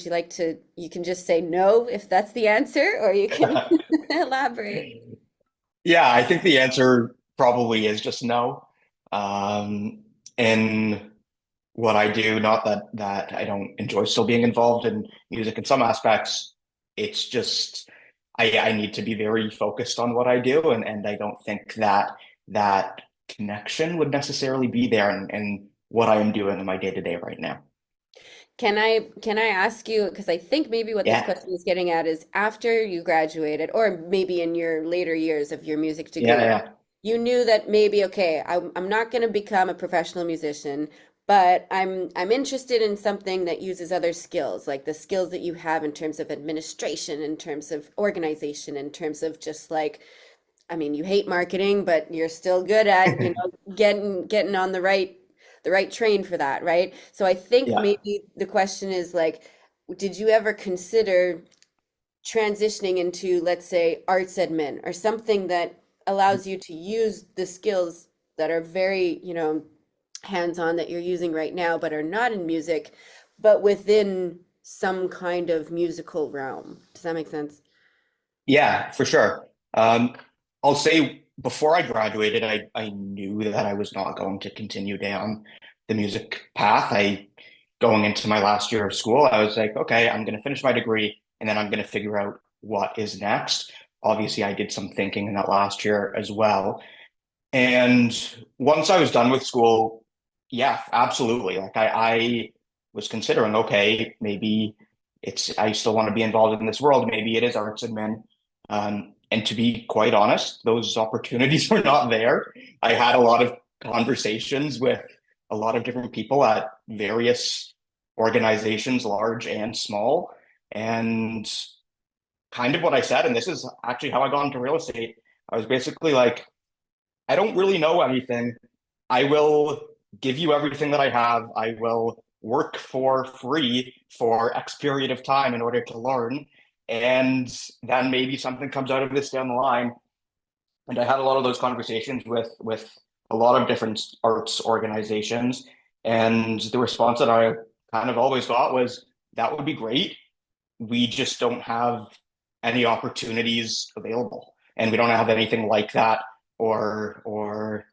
you like to, you can just say no if that's the answer, or you can elaborate. Yeah, I think the answer probably is just no. Um, in what I do, not that I don't enjoy still being involved in music in some aspects. It's just I need to be very focused on what I do, and I don't think that that connection would necessarily be there in what I am doing in my day to day right now. Can I ask you, because I think maybe what this Yeah, question is getting at is after you graduated, or maybe in your later years of your music yeah, degree, yeah, you knew that maybe, okay, I'm not going to become a professional musician, but I'm interested in something that uses other skills, like the skills that you have in terms of administration, in terms of organization, in terms of just like, I mean, you hate marketing, but you're still good at, getting on the right train for that, right? So I think yeah. maybe the question is like, did you ever consider transitioning into, let's say, arts admin or something that allows you to use the skills that are very, hands-on that you're using right now, but are not in music, but within some kind of musical realm. Does that make sense? Yeah, for sure. I'll say before I graduated, I knew that I was not going to continue down the music path. Going into my last year of school, I was like, okay, I'm going to finish my degree and then I'm going to figure out what is next. Obviously, I did some thinking in that last year as well. And once I was done with school, yeah, absolutely. Like I was considering, okay, maybe I still want to be involved in this world. Maybe it is arts admin. And to be quite honest, those opportunities were not there. I had a lot of conversations with a lot of different people at various organizations, large and small. And kind of what I said, and this is actually how I got into real estate. I was basically like, I don't really know anything. I will give you everything that I have. I will work for free for X period of time in order to learn. And then maybe something comes out of this down the line. And I had a lot of those conversations with a lot of different arts organizations. And the response that I kind of always got was, that would be great. We just don't have any opportunities available. And we don't have anything like that or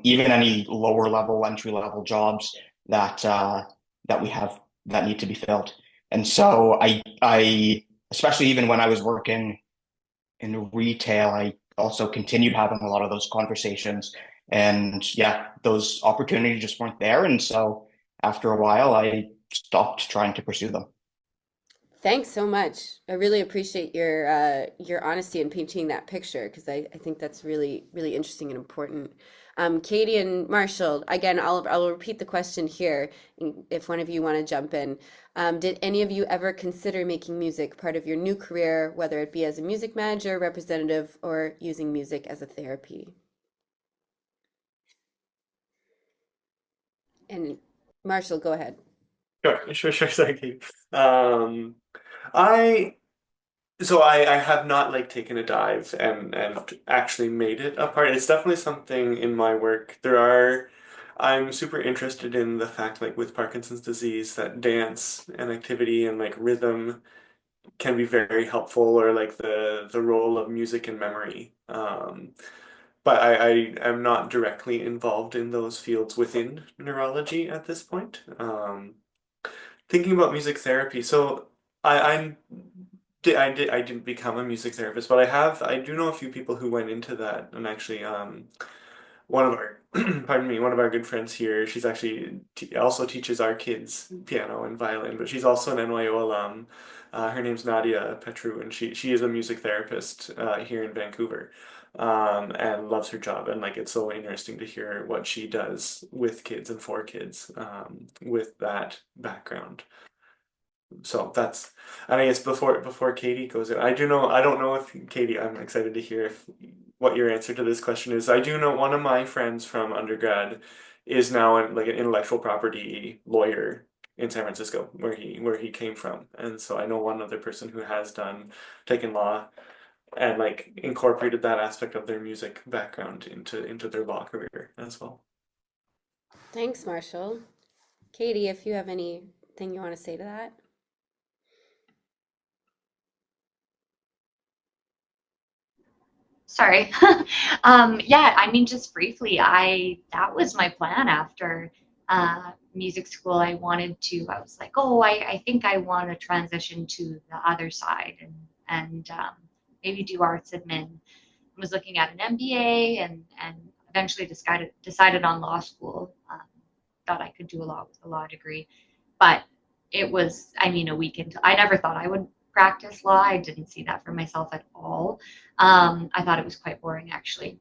even any lower level, entry level jobs that we have that need to be filled. And so I especially even when I was working in retail, I also continued having a lot of those conversations. And yeah, those opportunities just weren't there. And so after a while, I stopped trying to pursue them. Thanks so much. I really appreciate your honesty in painting that picture because I think that's really, really interesting and important. Katie and Marshall, again, I'll repeat the question here if one of you want to jump in. Did any of you ever consider making music part of your new career, whether it be as a music manager, representative, or using music as a therapy? And Marshall, go ahead. Sure, thank you. Um, I I have not like taken a dive and actually made it a part. It's definitely something in my work. I'm super interested in the fact like with Parkinson's disease that dance and activity and like rhythm can be very helpful or like the role of music and memory. But I am not directly involved in those fields within neurology at this point. Thinking about music therapy, so I'm I didn't become a music therapist, but I do know a few people who went into that, and actually one of our pardon me, one of our good friends here, she's actually also teaches our kids piano and violin, but she's also an NYO alum. Her name's Nadia Petru, and she is a music therapist here in Vancouver. and loves her job. And like it's so interesting to hear what she does with kids and for kids, with that background. So that's, and I guess before Katie goes in, I don't know if Katie, I'm excited to hear if what your answer to this question is. I do know one of my friends from undergrad is now like an intellectual property lawyer in San Francisco, where he came from, and so I know one other person who has taken law and like incorporated that aspect of their music background into their law career as well. Thanks, Marshall. Katie, if you have anything you want to say to that. Sorry. Yeah, I mean, just briefly, that was my plan after music school. I was like, oh, I think I want to transition to the other side and maybe do arts admin. I was looking at an MBA and eventually decided on law school. Thought I could do a lot with a law degree, but it was, I mean, a week into, I never thought I would practice law. I didn't see that for myself at all. I thought it was quite boring, actually.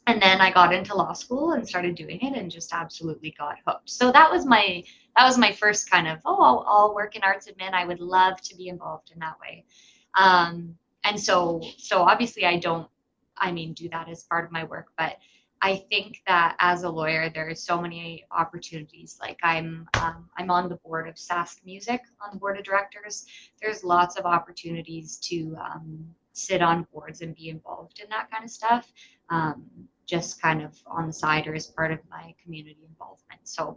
And then I got into law school and started doing it and just absolutely got hooked. So that was my first kind of, oh, I'll work in arts admin. I would love to be involved in that way. And so obviously I mean, do that as part of my work, but I think that as a lawyer, there are so many opportunities. Like I'm on the board of Sask Music, on the board of directors. There's lots of opportunities to sit on boards and be involved in that kind of stuff, just kind of on the side or as part of my community involvement. So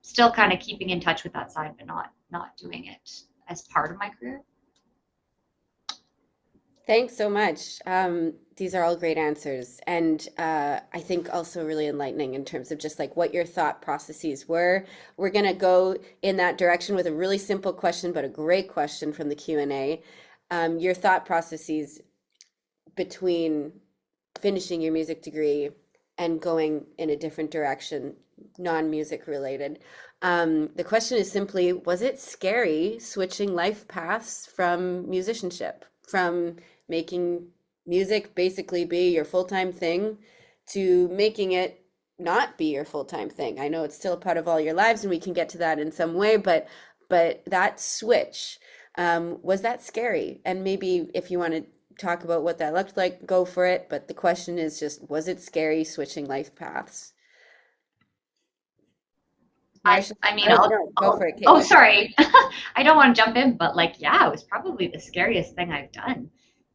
still kind of keeping in touch with that side, but not doing it as part of my career. Thanks so much. These are all great answers, and I think also really enlightening in terms of just like what your thought processes were. We're gonna go in that direction with a really simple question, but a great question from the Q&A. Your thought processes between finishing your music degree and going in a different direction, non-music related. The question is simply, was it scary switching life paths from musicianship, from making music basically be your full-time thing to making it not be your full-time thing? I know it's still a part of all your lives and we can get to that in some way, but that switch, was that scary? And maybe if you want to talk about what that looked like, go for it. But the question is just, was it scary switching life paths? Marsha, I mean, oh, no, go for it, oh, Katie. sorry. I don't want to jump in, but like, yeah, it was probably the scariest thing I've done.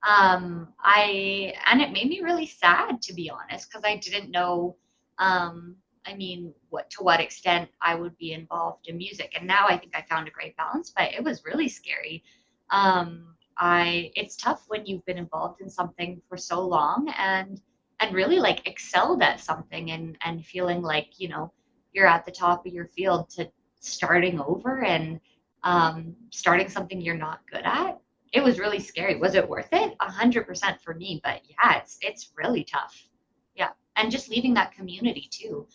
And it made me really sad, to be honest, because I didn't know, I mean, to what extent I would be involved in music. And now I think I found a great balance, but it was really scary. It's tough when you've been involved in something for so long and really like excelled at something and feeling like, you're at the top of your field to starting over and starting something you're not good at. It was really scary. Was it worth it? 100% for me, but yeah, it's really tough. Yeah, and just leaving that community too.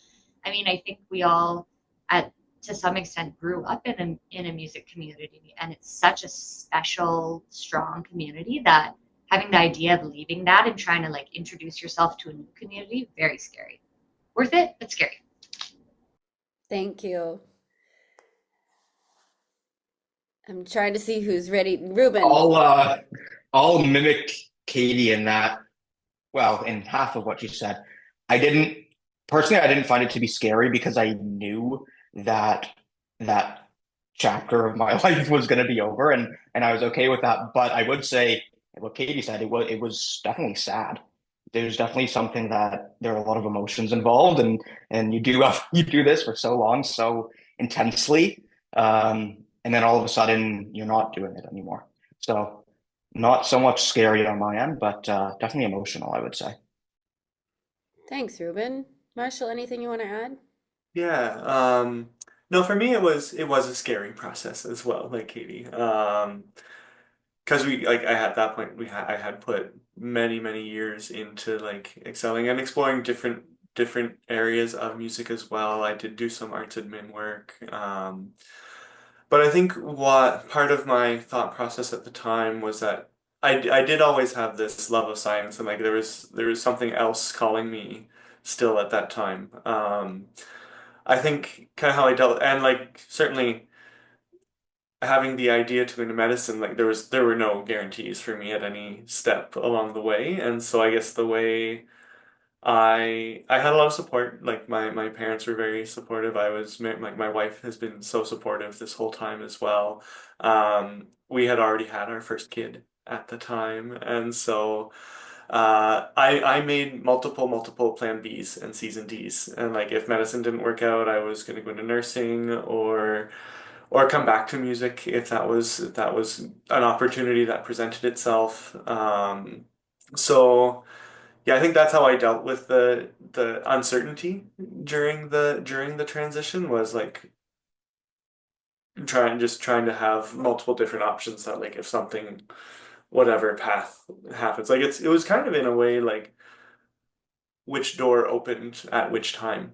I mean, I think we all, to some extent, grew up in a music community, and it's such a special, strong community that having the idea of leaving that and trying to like introduce yourself to a new community, very scary. Worth it, but scary. Thank you. I'm trying to see who's ready. Reuben. I'll mimic Katie in that, well, in half of what you said. I didn't Personally, I didn't find it to be scary because I knew that that chapter of my life was going to be over, and I was okay with that. But I would say what Katie said, it was definitely sad. There's definitely something that there are a lot of emotions involved, and you do this for so long, so intensely, and then all of a sudden you're not doing it anymore. So not so much scary on my end, but definitely emotional, I would say. Thanks, Reuben. Marshall, anything you want to add? Yeah, no, for me it was a scary process as well, like Katie. Because we like I at that point I had put many years into like excelling and exploring different areas of music as well. I did do some arts admin work. But I think what part of my thought process at the time was that I did always have this love of science, and like there was something else calling me still at that time. I think kind of how I dealt, and like certainly having the idea to go into medicine, like there were no guarantees for me at any step along the way, and so I guess the way I had a lot of support. Like my parents were very supportive. Like my wife has been so supportive this whole time as well. We had already had our first kid at the time, and so I made multiple plan Bs and Cs and Ds. And like if medicine didn't work out, I was going to go into nursing or come back to music if that was an opportunity that presented itself. So. Yeah, I think that's how I dealt with the uncertainty during the transition was like trying to have multiple different options that like if something whatever path happens like it was kind of in a way like which door opened at which time.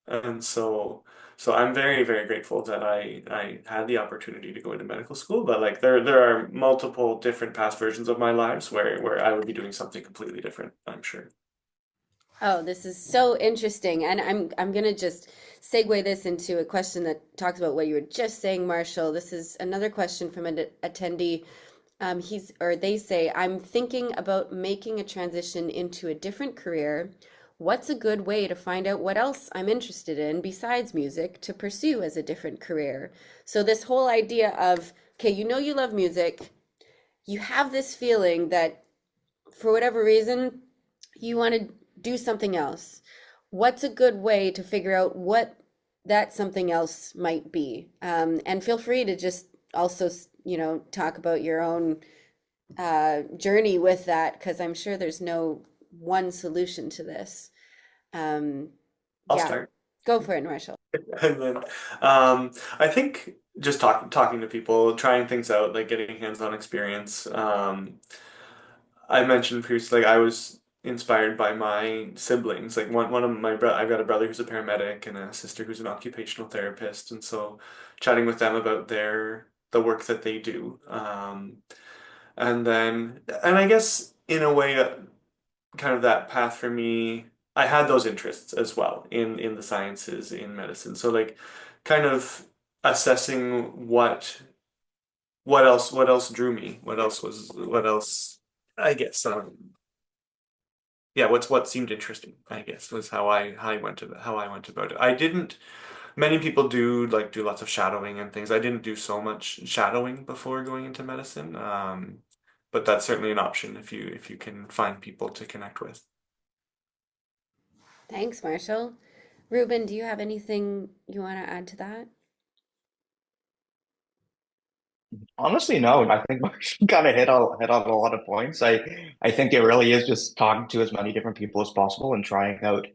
And so I'm very grateful that I had the opportunity to go into medical school, but like there are multiple different past versions of my lives where I would be doing something completely different, I'm sure. Oh, this is so interesting. And I'm gonna just segue this into a question that talks about what you were just saying, Marshall. This is another question from an attendee. They say, I'm thinking about making a transition into a different career. What's a good way to find out what else I'm interested in besides music to pursue as a different career? So this whole idea of, okay, you know you love music, you have this feeling that for whatever reason you want to do something else. What's a good way to figure out what that something else might be? And feel free to just also, talk about your own journey with that, because I'm sure there's no one solution to this. Um, I'll yeah, start. go for it, Marshall. And then I think just talking to people, trying things out, like getting hands-on experience. I mentioned previously, like I was inspired by my siblings. Like one of I've got a brother who's a paramedic and a sister who's an occupational therapist, and so chatting with them about the work that they do. And I guess in a way, kind of that path for me, I had those interests as well in the sciences in medicine. So like, kind of assessing what else drew me, what else I guess yeah, what seemed interesting, I guess, was how I went about it. I didn't Many people do lots of shadowing and things. I didn't do so much shadowing before going into medicine. But that's certainly an option if you can find people to connect with. Thanks, Marshall. Ruben, do you have anything you want to add to that? Honestly, no. I think Marshall kind of hit on a lot of points. I think it really is just talking to as many different people as possible and trying out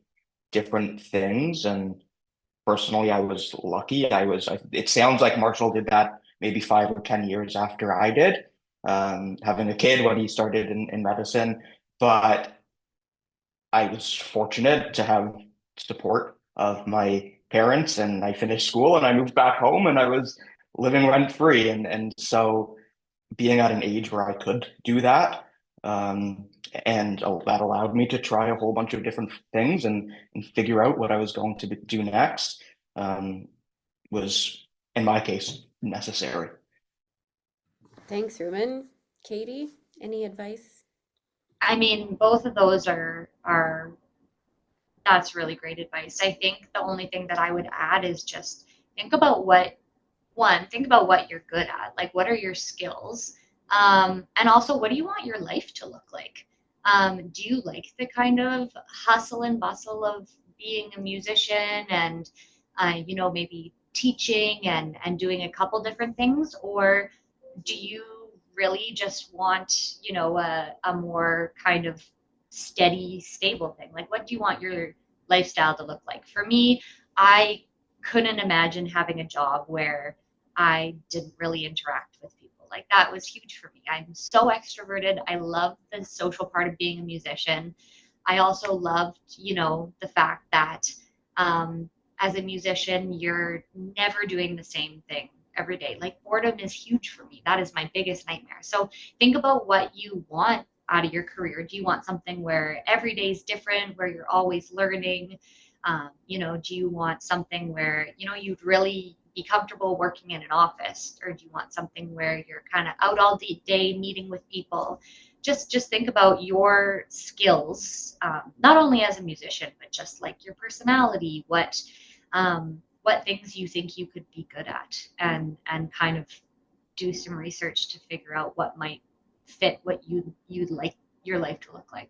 different things. And personally, I was lucky. It sounds like Marshall did that maybe 5 or 10 years after I did, having a kid when he started in medicine. But I was fortunate to have support of my parents, and I finished school and I moved back home and I was living rent free. And so being at an age where I could do that, and that allowed me to try a whole bunch of different things and figure out what I was going to do next, um, was, in my case, necessary. Thanks, Ruben. Katie, any advice? I mean, both of those are that's really great advice. I think the only thing that I would add is just think about think about what you're good at. Like, what are your skills? And also, what do you want your life to look like? Do you like the kind of hustle and bustle of being a musician and, maybe teaching and doing a couple different things? Or do you really just want, a more kind of steady, stable thing? Like, what do you want your lifestyle to look like? For me, I couldn't imagine having a job where I didn't really interact with people. Like, that was huge for me. I'm so extroverted. I love the social part of being a musician. I also loved, the fact that as a musician, you're never doing the same thing every day. Like boredom is huge for me. That is my biggest nightmare. So think about what you want out of your career. Do you want something where every day is different, where you're always learning? Do you want something where, you'd really be comfortable working in an office, or do you want something where you're kind of out all day meeting with people? Just think about your skills, not only as a musician, but just like your personality, what things you think you could be good at, and kind of do some research to figure out what might fit what you'd like your life to look like.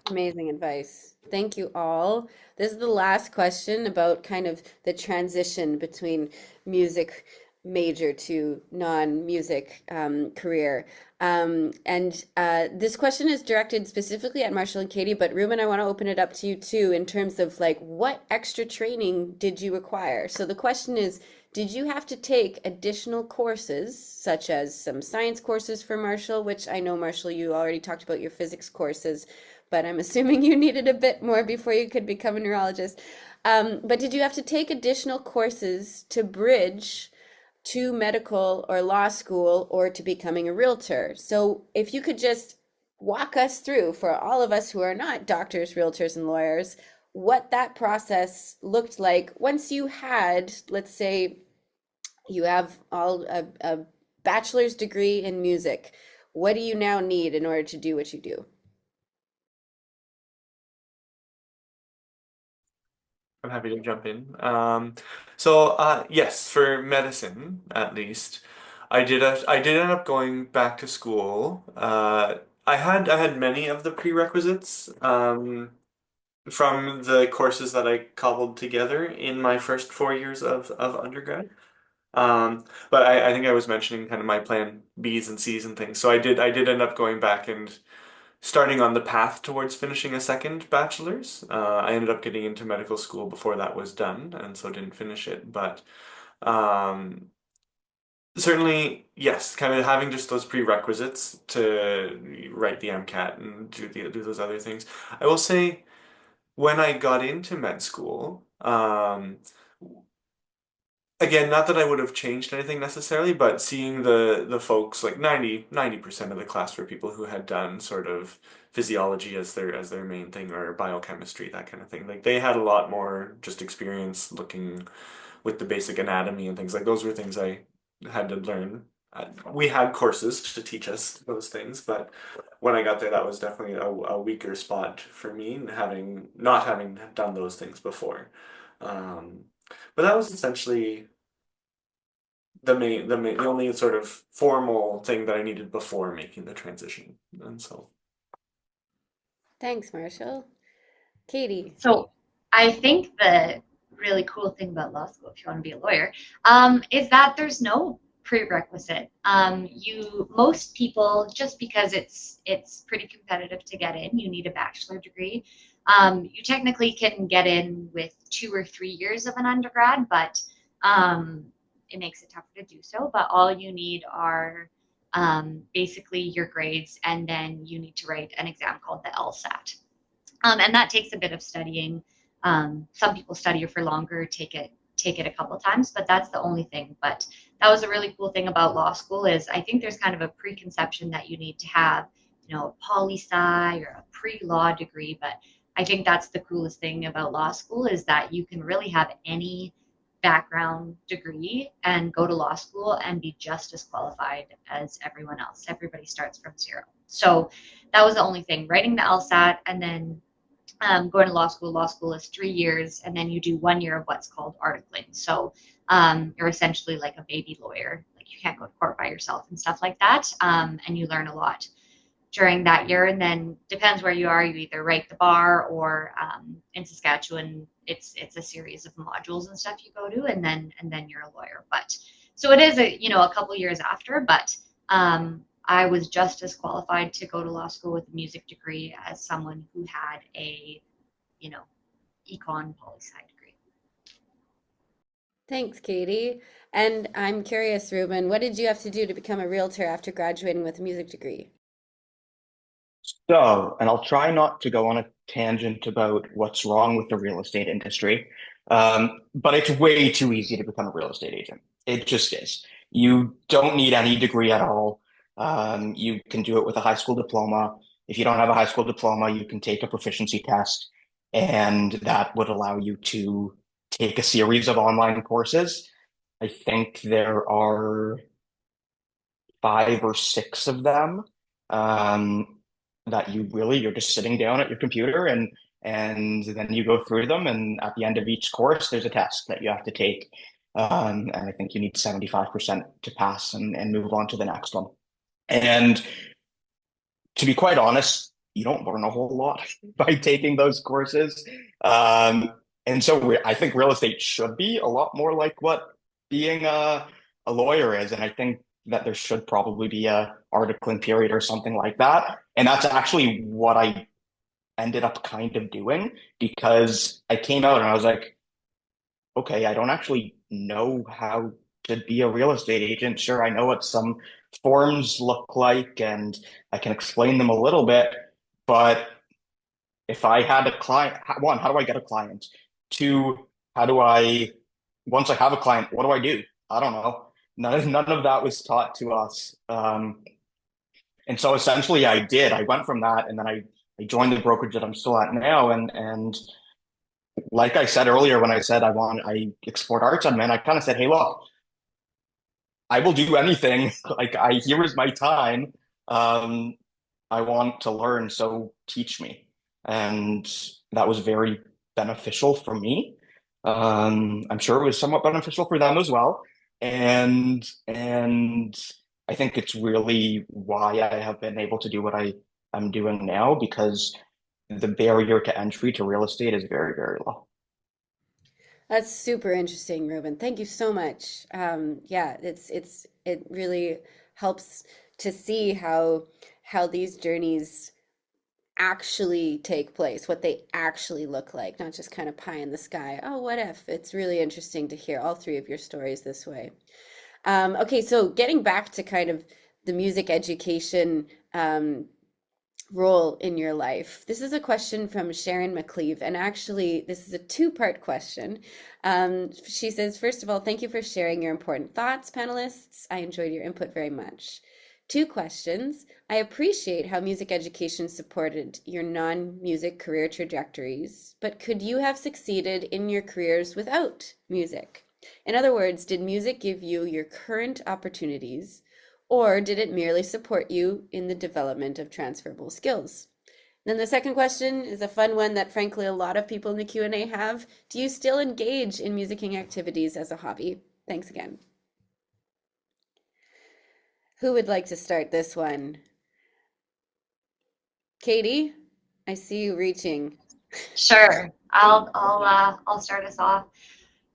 Amazing advice. Thank you all. This is the last question about kind of the transition between music major to non-music career. This question is directed specifically at Marshall and Katie, but Reuben, I want to open it up to you too in terms of like what extra training did you require? So the question is, did you have to take additional courses, such as some science courses for Marshall, which I know, Marshall, you already talked about your physics courses, but I'm assuming you needed a bit more before you could become a neurologist. But did you have to take additional courses to bridge to medical or law school or to becoming a realtor? So if you could just walk us through, for all of us who are not doctors, realtors, and lawyers, what that process looked like once you had, let's say, you have a bachelor's degree in music. What do you now need in order to do what you do? I'm happy to jump in. Yes, for medicine at least, I did end up going back to school. I had many of the prerequisites from the courses that I cobbled together in my first 4 years of undergrad. But I think I was mentioning kind of my plan B's and C's and things. So I did end up going back and starting on the path towards finishing a second bachelor's. I ended up getting into medical school before that was done, and so didn't finish it. But um, certainly, yes, kind of having just those prerequisites to write the MCAT and do those other things. I will say, when I got into med school, again, not that I would have changed anything necessarily, but seeing the folks, like 90% of the class were people who had done sort of physiology as their main thing, or biochemistry, that kind of thing. Like they had a lot more just experience looking with the basic anatomy and things. Like those were things I had to learn. We had courses to teach us those things, but when I got there, that was definitely a weaker spot for me, not having done those things before. Um, but that was essentially the only sort of formal thing that I needed before making the transition. And so, Thanks, Marshall. Katie. So I think the really cool thing about law school, if you want to be a lawyer, is that there's no prerequisite. Most people, just because it's pretty competitive to get in, you need a bachelor degree. You technically can get in with 2 or 3 years of an undergrad, but it makes it tougher to do so. But all you need are basically your grades, and then you need to write an exam called the LSAT. And that takes a bit of studying. Some people study for longer, take it a couple of times, but that's the only thing. But that was a really cool thing about law school, is I think there's kind of a preconception that you need to have, a poli-sci or a pre-law degree. But I think that's the coolest thing about law school, is that you can really have any background degree and go to law school and be just as qualified as everyone else. Everybody starts from zero. So that was the only thing, writing the LSAT, and then going to law school. Law school is 3 years, and then you do 1 year of what's called articling. So you're essentially like a baby lawyer. Like you can't go to court by yourself and stuff like that. And you learn a lot during that year. And then depends where you are, you either write the bar, or in Saskatchewan, it's a series of modules and stuff you go to, and then you're a lawyer. But so it is a couple years after, but I was just as qualified to go to law school with a music degree as someone who had a, econ poli-sci degree. Thanks, Katie. And I'm curious, Reuben, what did you have to do to become a realtor after graduating with a music degree? So, and I'll try not to go on a tangent about what's wrong with the real estate industry, but it's way too easy to become a real estate agent. It just is. You don't need any degree at all. You can do it with a high school diploma. If you don't have a high school diploma, you can take a proficiency test, and that would allow you to take a series of online courses. I think there are 5 or 6 of them, that you're just sitting down at your computer, and then you go through them, and at the end of each course there's a test that you have to take, and I think you need 75% to pass and move on to the next one. And to be quite honest, you don't learn a whole lot by taking those courses. And so I think real estate should be a lot more like what being a lawyer is. And I think that there should probably be a articling period or something like that. And that's actually what I ended up kind of doing, because I came out and I was like, okay, I don't actually know how to be a real estate agent. Sure, I know what some forms look like and I can explain them a little bit, but if I had a client, one, how do I get a client? Two, how do I, once I have a client, what do I do? I don't know. None of that was taught to us. And so essentially I did. I went from that, and then I joined the brokerage that I'm still at now. And like I said earlier, when I said I explored arts on men, I kind of said, hey, look, I will do anything. Like, here is my time. I want to learn, so teach me. And that was very beneficial for me. I'm sure it was somewhat beneficial for them as well. And I think it's really why I have been able to do what I'm doing now, because the barrier to entry to real estate is very, very low. That's super interesting, Reuben. Thank you so much. Yeah, it really helps to see how these journeys actually take place, what they actually look like, not just kind of pie in the sky. Oh, what if? It's really interesting to hear all three of your stories this way. Okay, so getting back to kind of the music education role in your life. This is a question from Sharon McCleve, and actually, this is a two-part question. She says, first of all, thank you for sharing your important thoughts, panelists. I enjoyed your input very much. 2 questions. I appreciate how music education supported your non-music career trajectories, but could you have succeeded in your careers without music? In other words, did music give you your current opportunities, or did it merely support you in the development of transferable skills? Then the second question is a fun one that frankly a lot of people in the Q&A have. Do you still engage in musicking activities as a hobby? Thanks again. Who would like to start this one? Katie, I see you reaching. Sure. I'll start us off.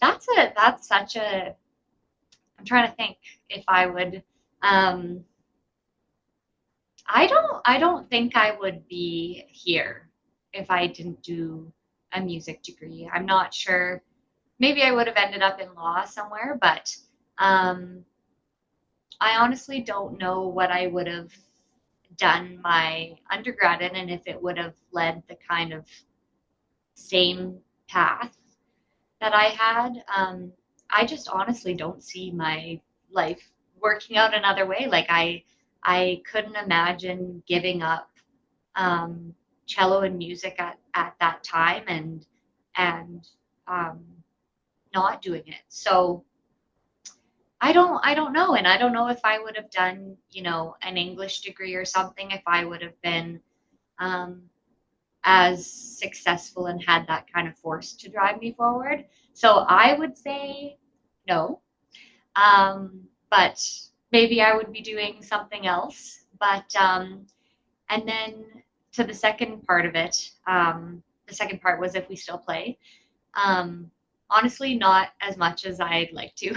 That's such a, I'm trying to think if I would, I don't think I would be here if I didn't do a music degree. I'm not sure. Maybe I would have ended up in law somewhere, but I honestly don't know what I would have done my undergrad in, and if it would have led the kind of same path that I had. I just honestly don't see my life working out another way. Like I couldn't imagine giving up cello and music at that time and not doing it. So I don't know, and I don't know if I would have done, an English degree or something if I would have been as successful and had that kind of force to drive me forward. So I would say no, but maybe I would be doing something else. But and then to the second part of it, the second part was if we still play. Honestly, not as much as I'd like to.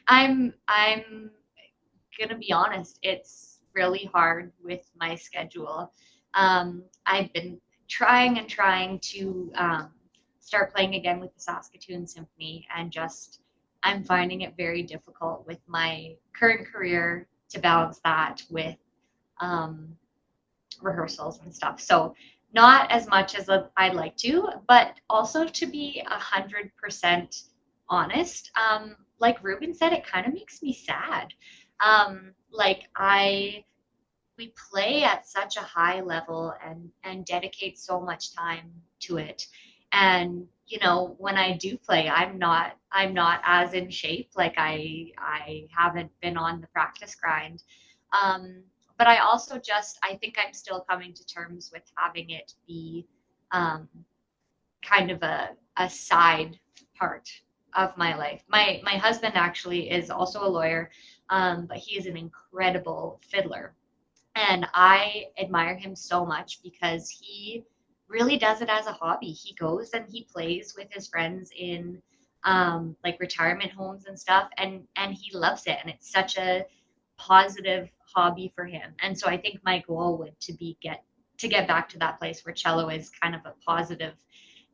I'm gonna be honest. It's really hard with my schedule. I've been trying to start playing again with the Saskatoon Symphony, and I'm finding it very difficult with my current career to balance that with rehearsals and stuff. So not as much as I'd like to, but also to be 100% honest, like Reuben said, it kind of makes me sad. Like we play at such a high level and dedicate so much time to it. And you know, when I do play, I'm not as in shape. Like I haven't been on the practice grind. Um, but I also just I think I'm still coming to terms with having it be um, kind of a side part of my life. My husband actually is also a lawyer, but he is an incredible fiddler, and I admire him so much because he really does it as a hobby. He goes and he plays with his friends in like retirement homes and stuff, and he loves it. And it's such a positive hobby for him. And so I think my goal would to get back to that place where cello is kind of a positive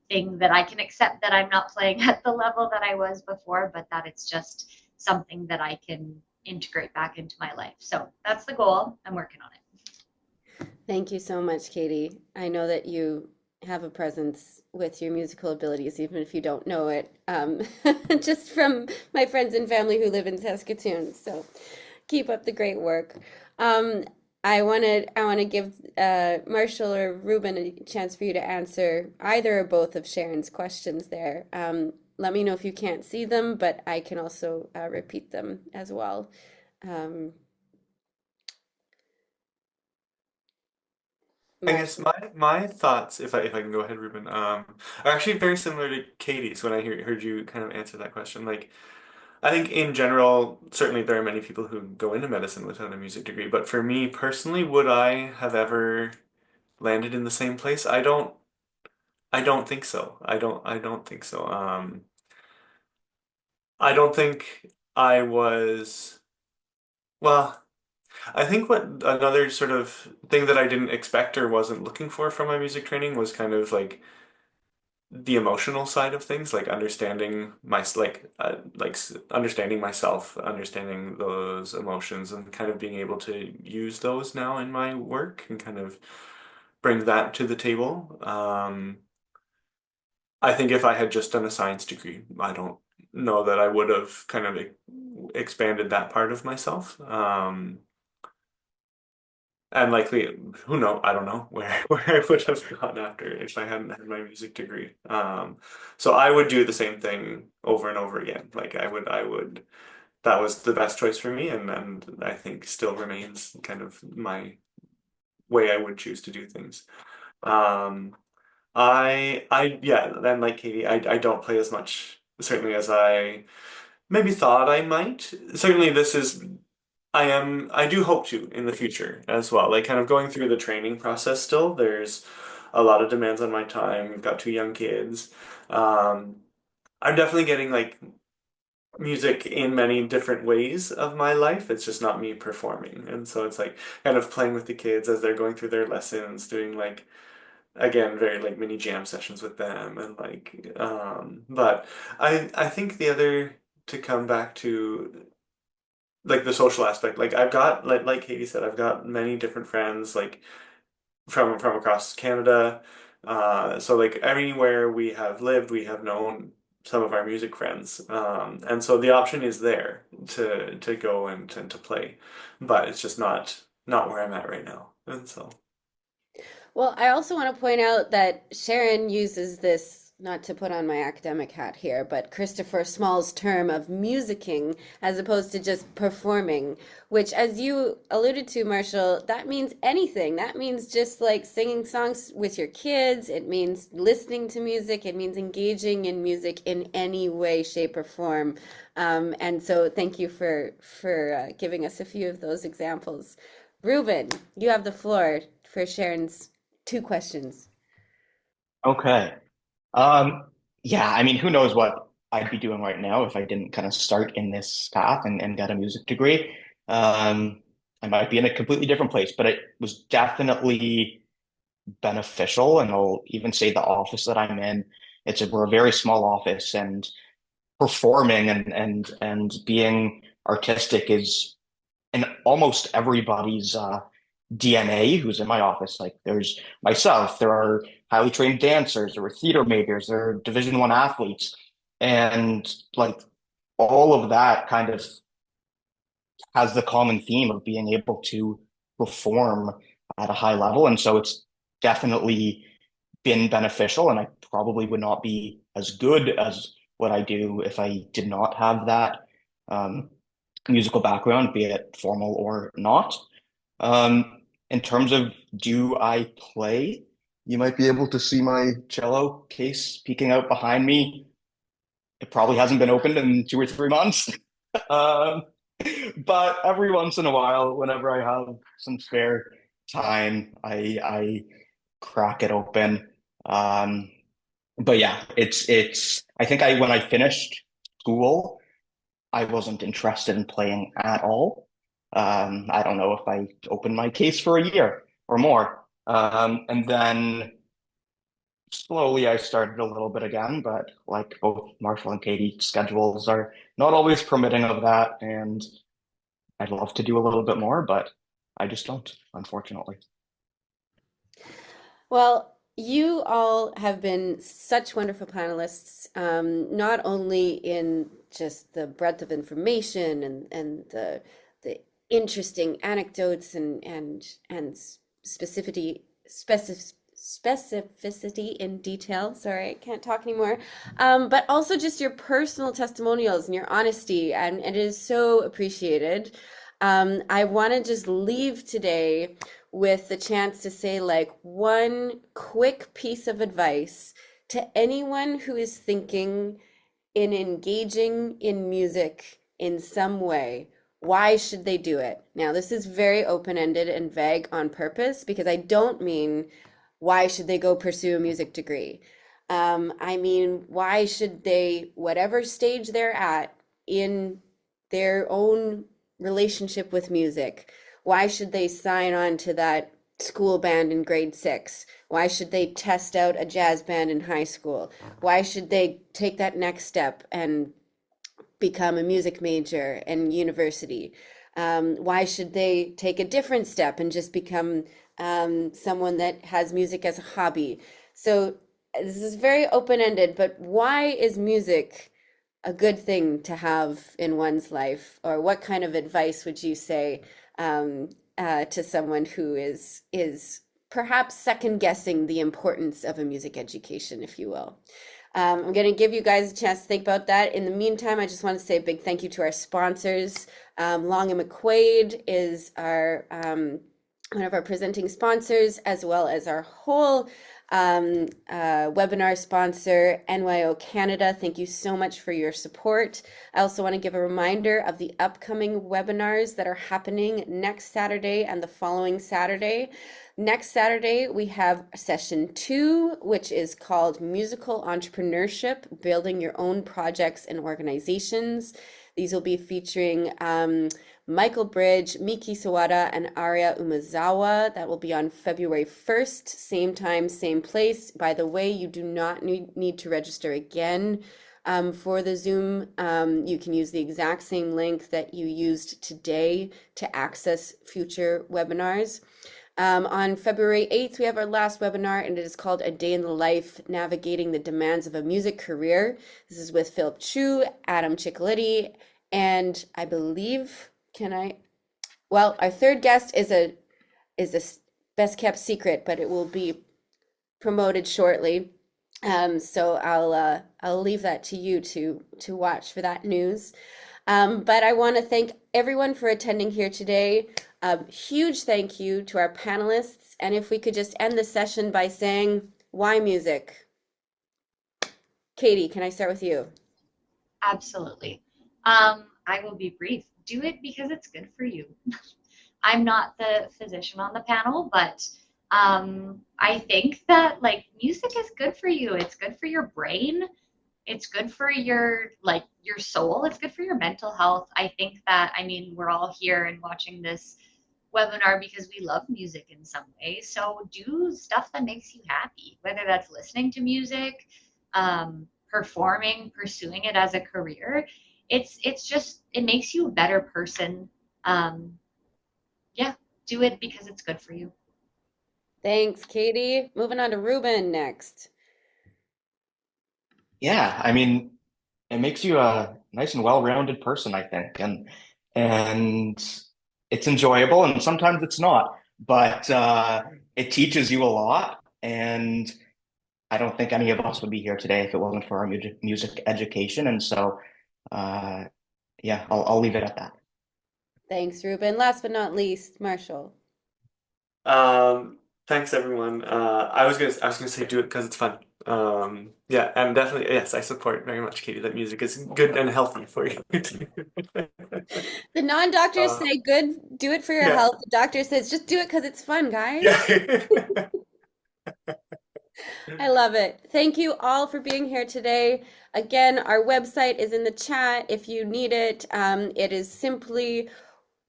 thing that I can accept that I'm not playing at the level that I was before, but that it's just something that I can integrate back into my life. So that's the goal. I'm working on it. Thank you so much, Katie. I know that you have a presence with your musical abilities, even if you don't know it, just from my friends and family who live in Saskatoon. So keep up the great work. Um, I want to give Marshall or Ruben a chance for you to answer either or both of Sharon's questions there. Let me know if you can't see them, but I can also repeat them as well. Um, I guess Marshall. my thoughts, if I can go ahead, Ruben, are actually very similar to Katie's when I heard you kind of answer that question. Like, I think in general, certainly there are many people who go into medicine without a music degree, but for me personally, would I have ever landed in the same place? I don't think so. I don't think so. I don't think I was, well, I think what another sort of thing that I didn't expect or wasn't looking for from my music training was kind of like the emotional side of things, like understanding understanding myself, understanding those emotions, and kind of being able to use those now in my work and kind of bring that to the table. I think if I had just done a science degree, I don't know that I would have kind of expanded that part of myself. And likely, who know? I don't know where where I would have gone after if I hadn't had my music degree. So I would do the same thing over and over again. Like I would. That was the best choice for me, and I think still remains kind of my way I would choose to do things. Um, yeah. Then like Katie, I don't play as much certainly as I maybe thought I might. Certainly, I do hope to in the future as well. Like kind of going through the training process still, there's a lot of demands on my time. We've got two young kids. Um, I'm definitely getting like music in many different ways of my life. It's just not me performing. And so it's like kind of playing with the kids as they're going through their lessons, doing like again, very like mini jam sessions with them and like but I think the other to come back to like the social aspect. Like I've got like Katie said, I've got many different friends like from across Canada. So like everywhere we have lived, we have known some of our music friends. And so the option is there to go and to play, but it's just not where I'm at right now. And so Well, I also want to point out that Sharon uses this, not to put on my academic hat here, but Christopher Small's term of musicking as opposed to just performing, which, as you alluded to, Marshall, that means anything. That means just like singing songs with your kids. It means listening to music. It means engaging in music in any way, shape, or form. And so, thank you for giving us a few of those examples. Ruben, you have the floor for Sharon's two questions. Okay. Um, yeah, I mean, who knows what I'd be doing right now if I didn't kind of start in this path and get a music degree. Um, I might be in a completely different place, but it was definitely beneficial. And I'll even say the office that I'm in, we're a very small office, and performing and being artistic is in almost everybody's DNA who's in my office. Like there's myself, there are highly trained dancers, there are theater majors, there are Division I athletes, and like all of that kind of has the common theme of being able to perform at a high level. And so it's definitely been beneficial. And I probably would not be as good as what I do if I did not have that musical background, be it formal or not. In terms of do I play, you might be able to see my cello case peeking out behind me. It probably hasn't been opened in 2 or 3 months. Um, but every once in a while, whenever I have some spare time, I crack it open. Um, but yeah, it's I think I when I finished school, I wasn't interested in playing at all. I don't know if I opened my case for a year or more. And then slowly I started a little bit again, but like both Marshall and Katie, schedules are not always permitting of that. And I'd love to do a little bit more, but I just don't, unfortunately. Well, you all have been such wonderful panelists, not only in just the breadth of information and the interesting anecdotes and specificity in detail. Sorry, I can't talk anymore. But also just your personal testimonials and your honesty, and it is so appreciated. I want to just leave today with the chance to say like one quick piece of advice to anyone who is thinking in engaging in music in some way. Why should they do it? Now, this is very open-ended and vague on purpose because I don't mean why should they go pursue a music degree. I mean, why should they, whatever stage they're at in their own relationship with music, why should they sign on to that school band in grade 6? Why should they test out a jazz band in high school? Why should they take that next step and become a music major in university? Why should they take a different step and just become someone that has music as a hobby? So this is very open-ended, but why is music a good thing to have in one's life? Or what kind of advice would you say to someone who is perhaps second guessing the importance of a music education, if you will? I'm going to give you guys a chance to think about that. In the meantime, I just want to say a big thank you to our sponsors. Long and McQuaid is our one of our presenting sponsors, as well as our whole webinar sponsor, NYO Canada. Thank you so much for your support. I also want to give a reminder of the upcoming webinars that are happening next Saturday and the following Saturday. Next Saturday, we have session 2, which is called Musical Entrepreneurship, Building Your Own Projects and Organizations. These will be featuring Michael Bridge, Miki Sawada, and Arya Umazawa. That will be on February 1st, same time, same place. By the way, you do not need to register again for the Zoom. You can use the exact same link that you used today to access future webinars. On February 8th, we have our last webinar, and it is called A Day in the Life, Navigating the Demands of a Music Career. This is with Philip Chu, Adam Ciccoletti, and I believe, well, our third guest is a best kept secret, but it will be promoted shortly. So I'll leave that to you to watch for that news. But I want to thank everyone for attending here today. Huge thank you to our panelists. And if we could just end the session by saying, why music? Katie, can I start with you? Absolutely. I will be brief. Do it because it's good for you. I'm not the physician on the panel, but I think that like music is good for you. It's good for your brain. It's good for your soul. It's good for your mental health. I think that, I mean, we're all here and watching this webinar because we love music in some way. So do stuff that makes you happy, whether that's listening to music, performing, pursuing it as a career. It's just, it makes you a better person. Yeah, do it because it's good for you. Thanks, Katie. Moving on to Reuben next. Yeah, I mean, it makes you a nice and well-rounded person, I think, and it's enjoyable, and sometimes it's not, but it teaches you a lot, and I don't think any of us would be here today if it wasn't for our music education, and so yeah, I'll leave it at that. Thanks, Reuben. Last but not least, Marshall. Thanks everyone. I was gonna say do it because it's fun. Yeah, and definitely yes, I support very much, Katie, that music is good and healthy for you. The non-doctors Uh, say good, do it for your yeah, health. The doctor says just do it because it's fun, guys. yeah. I love it. Thank you all for being here today. Again, our website is in the chat if you need it. It is simply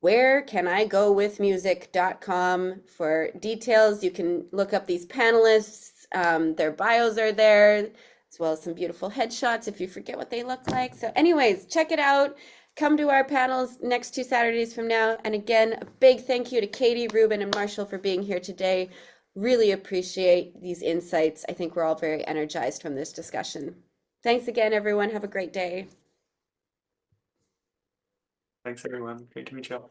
wherecanigowithmusic.com for details. You can look up these panelists. Their bios are there, as well as some beautiful headshots if you forget what they look like. So anyways, check it out. Come to our panels next 2 Saturdays from now. And again, a big thank you to Katie, Reuben, and Marshall for being here today. Really appreciate these insights. I think we're all very energized from this discussion. Thanks again, everyone. Have a great day. Thanks everyone. Great to meet you all.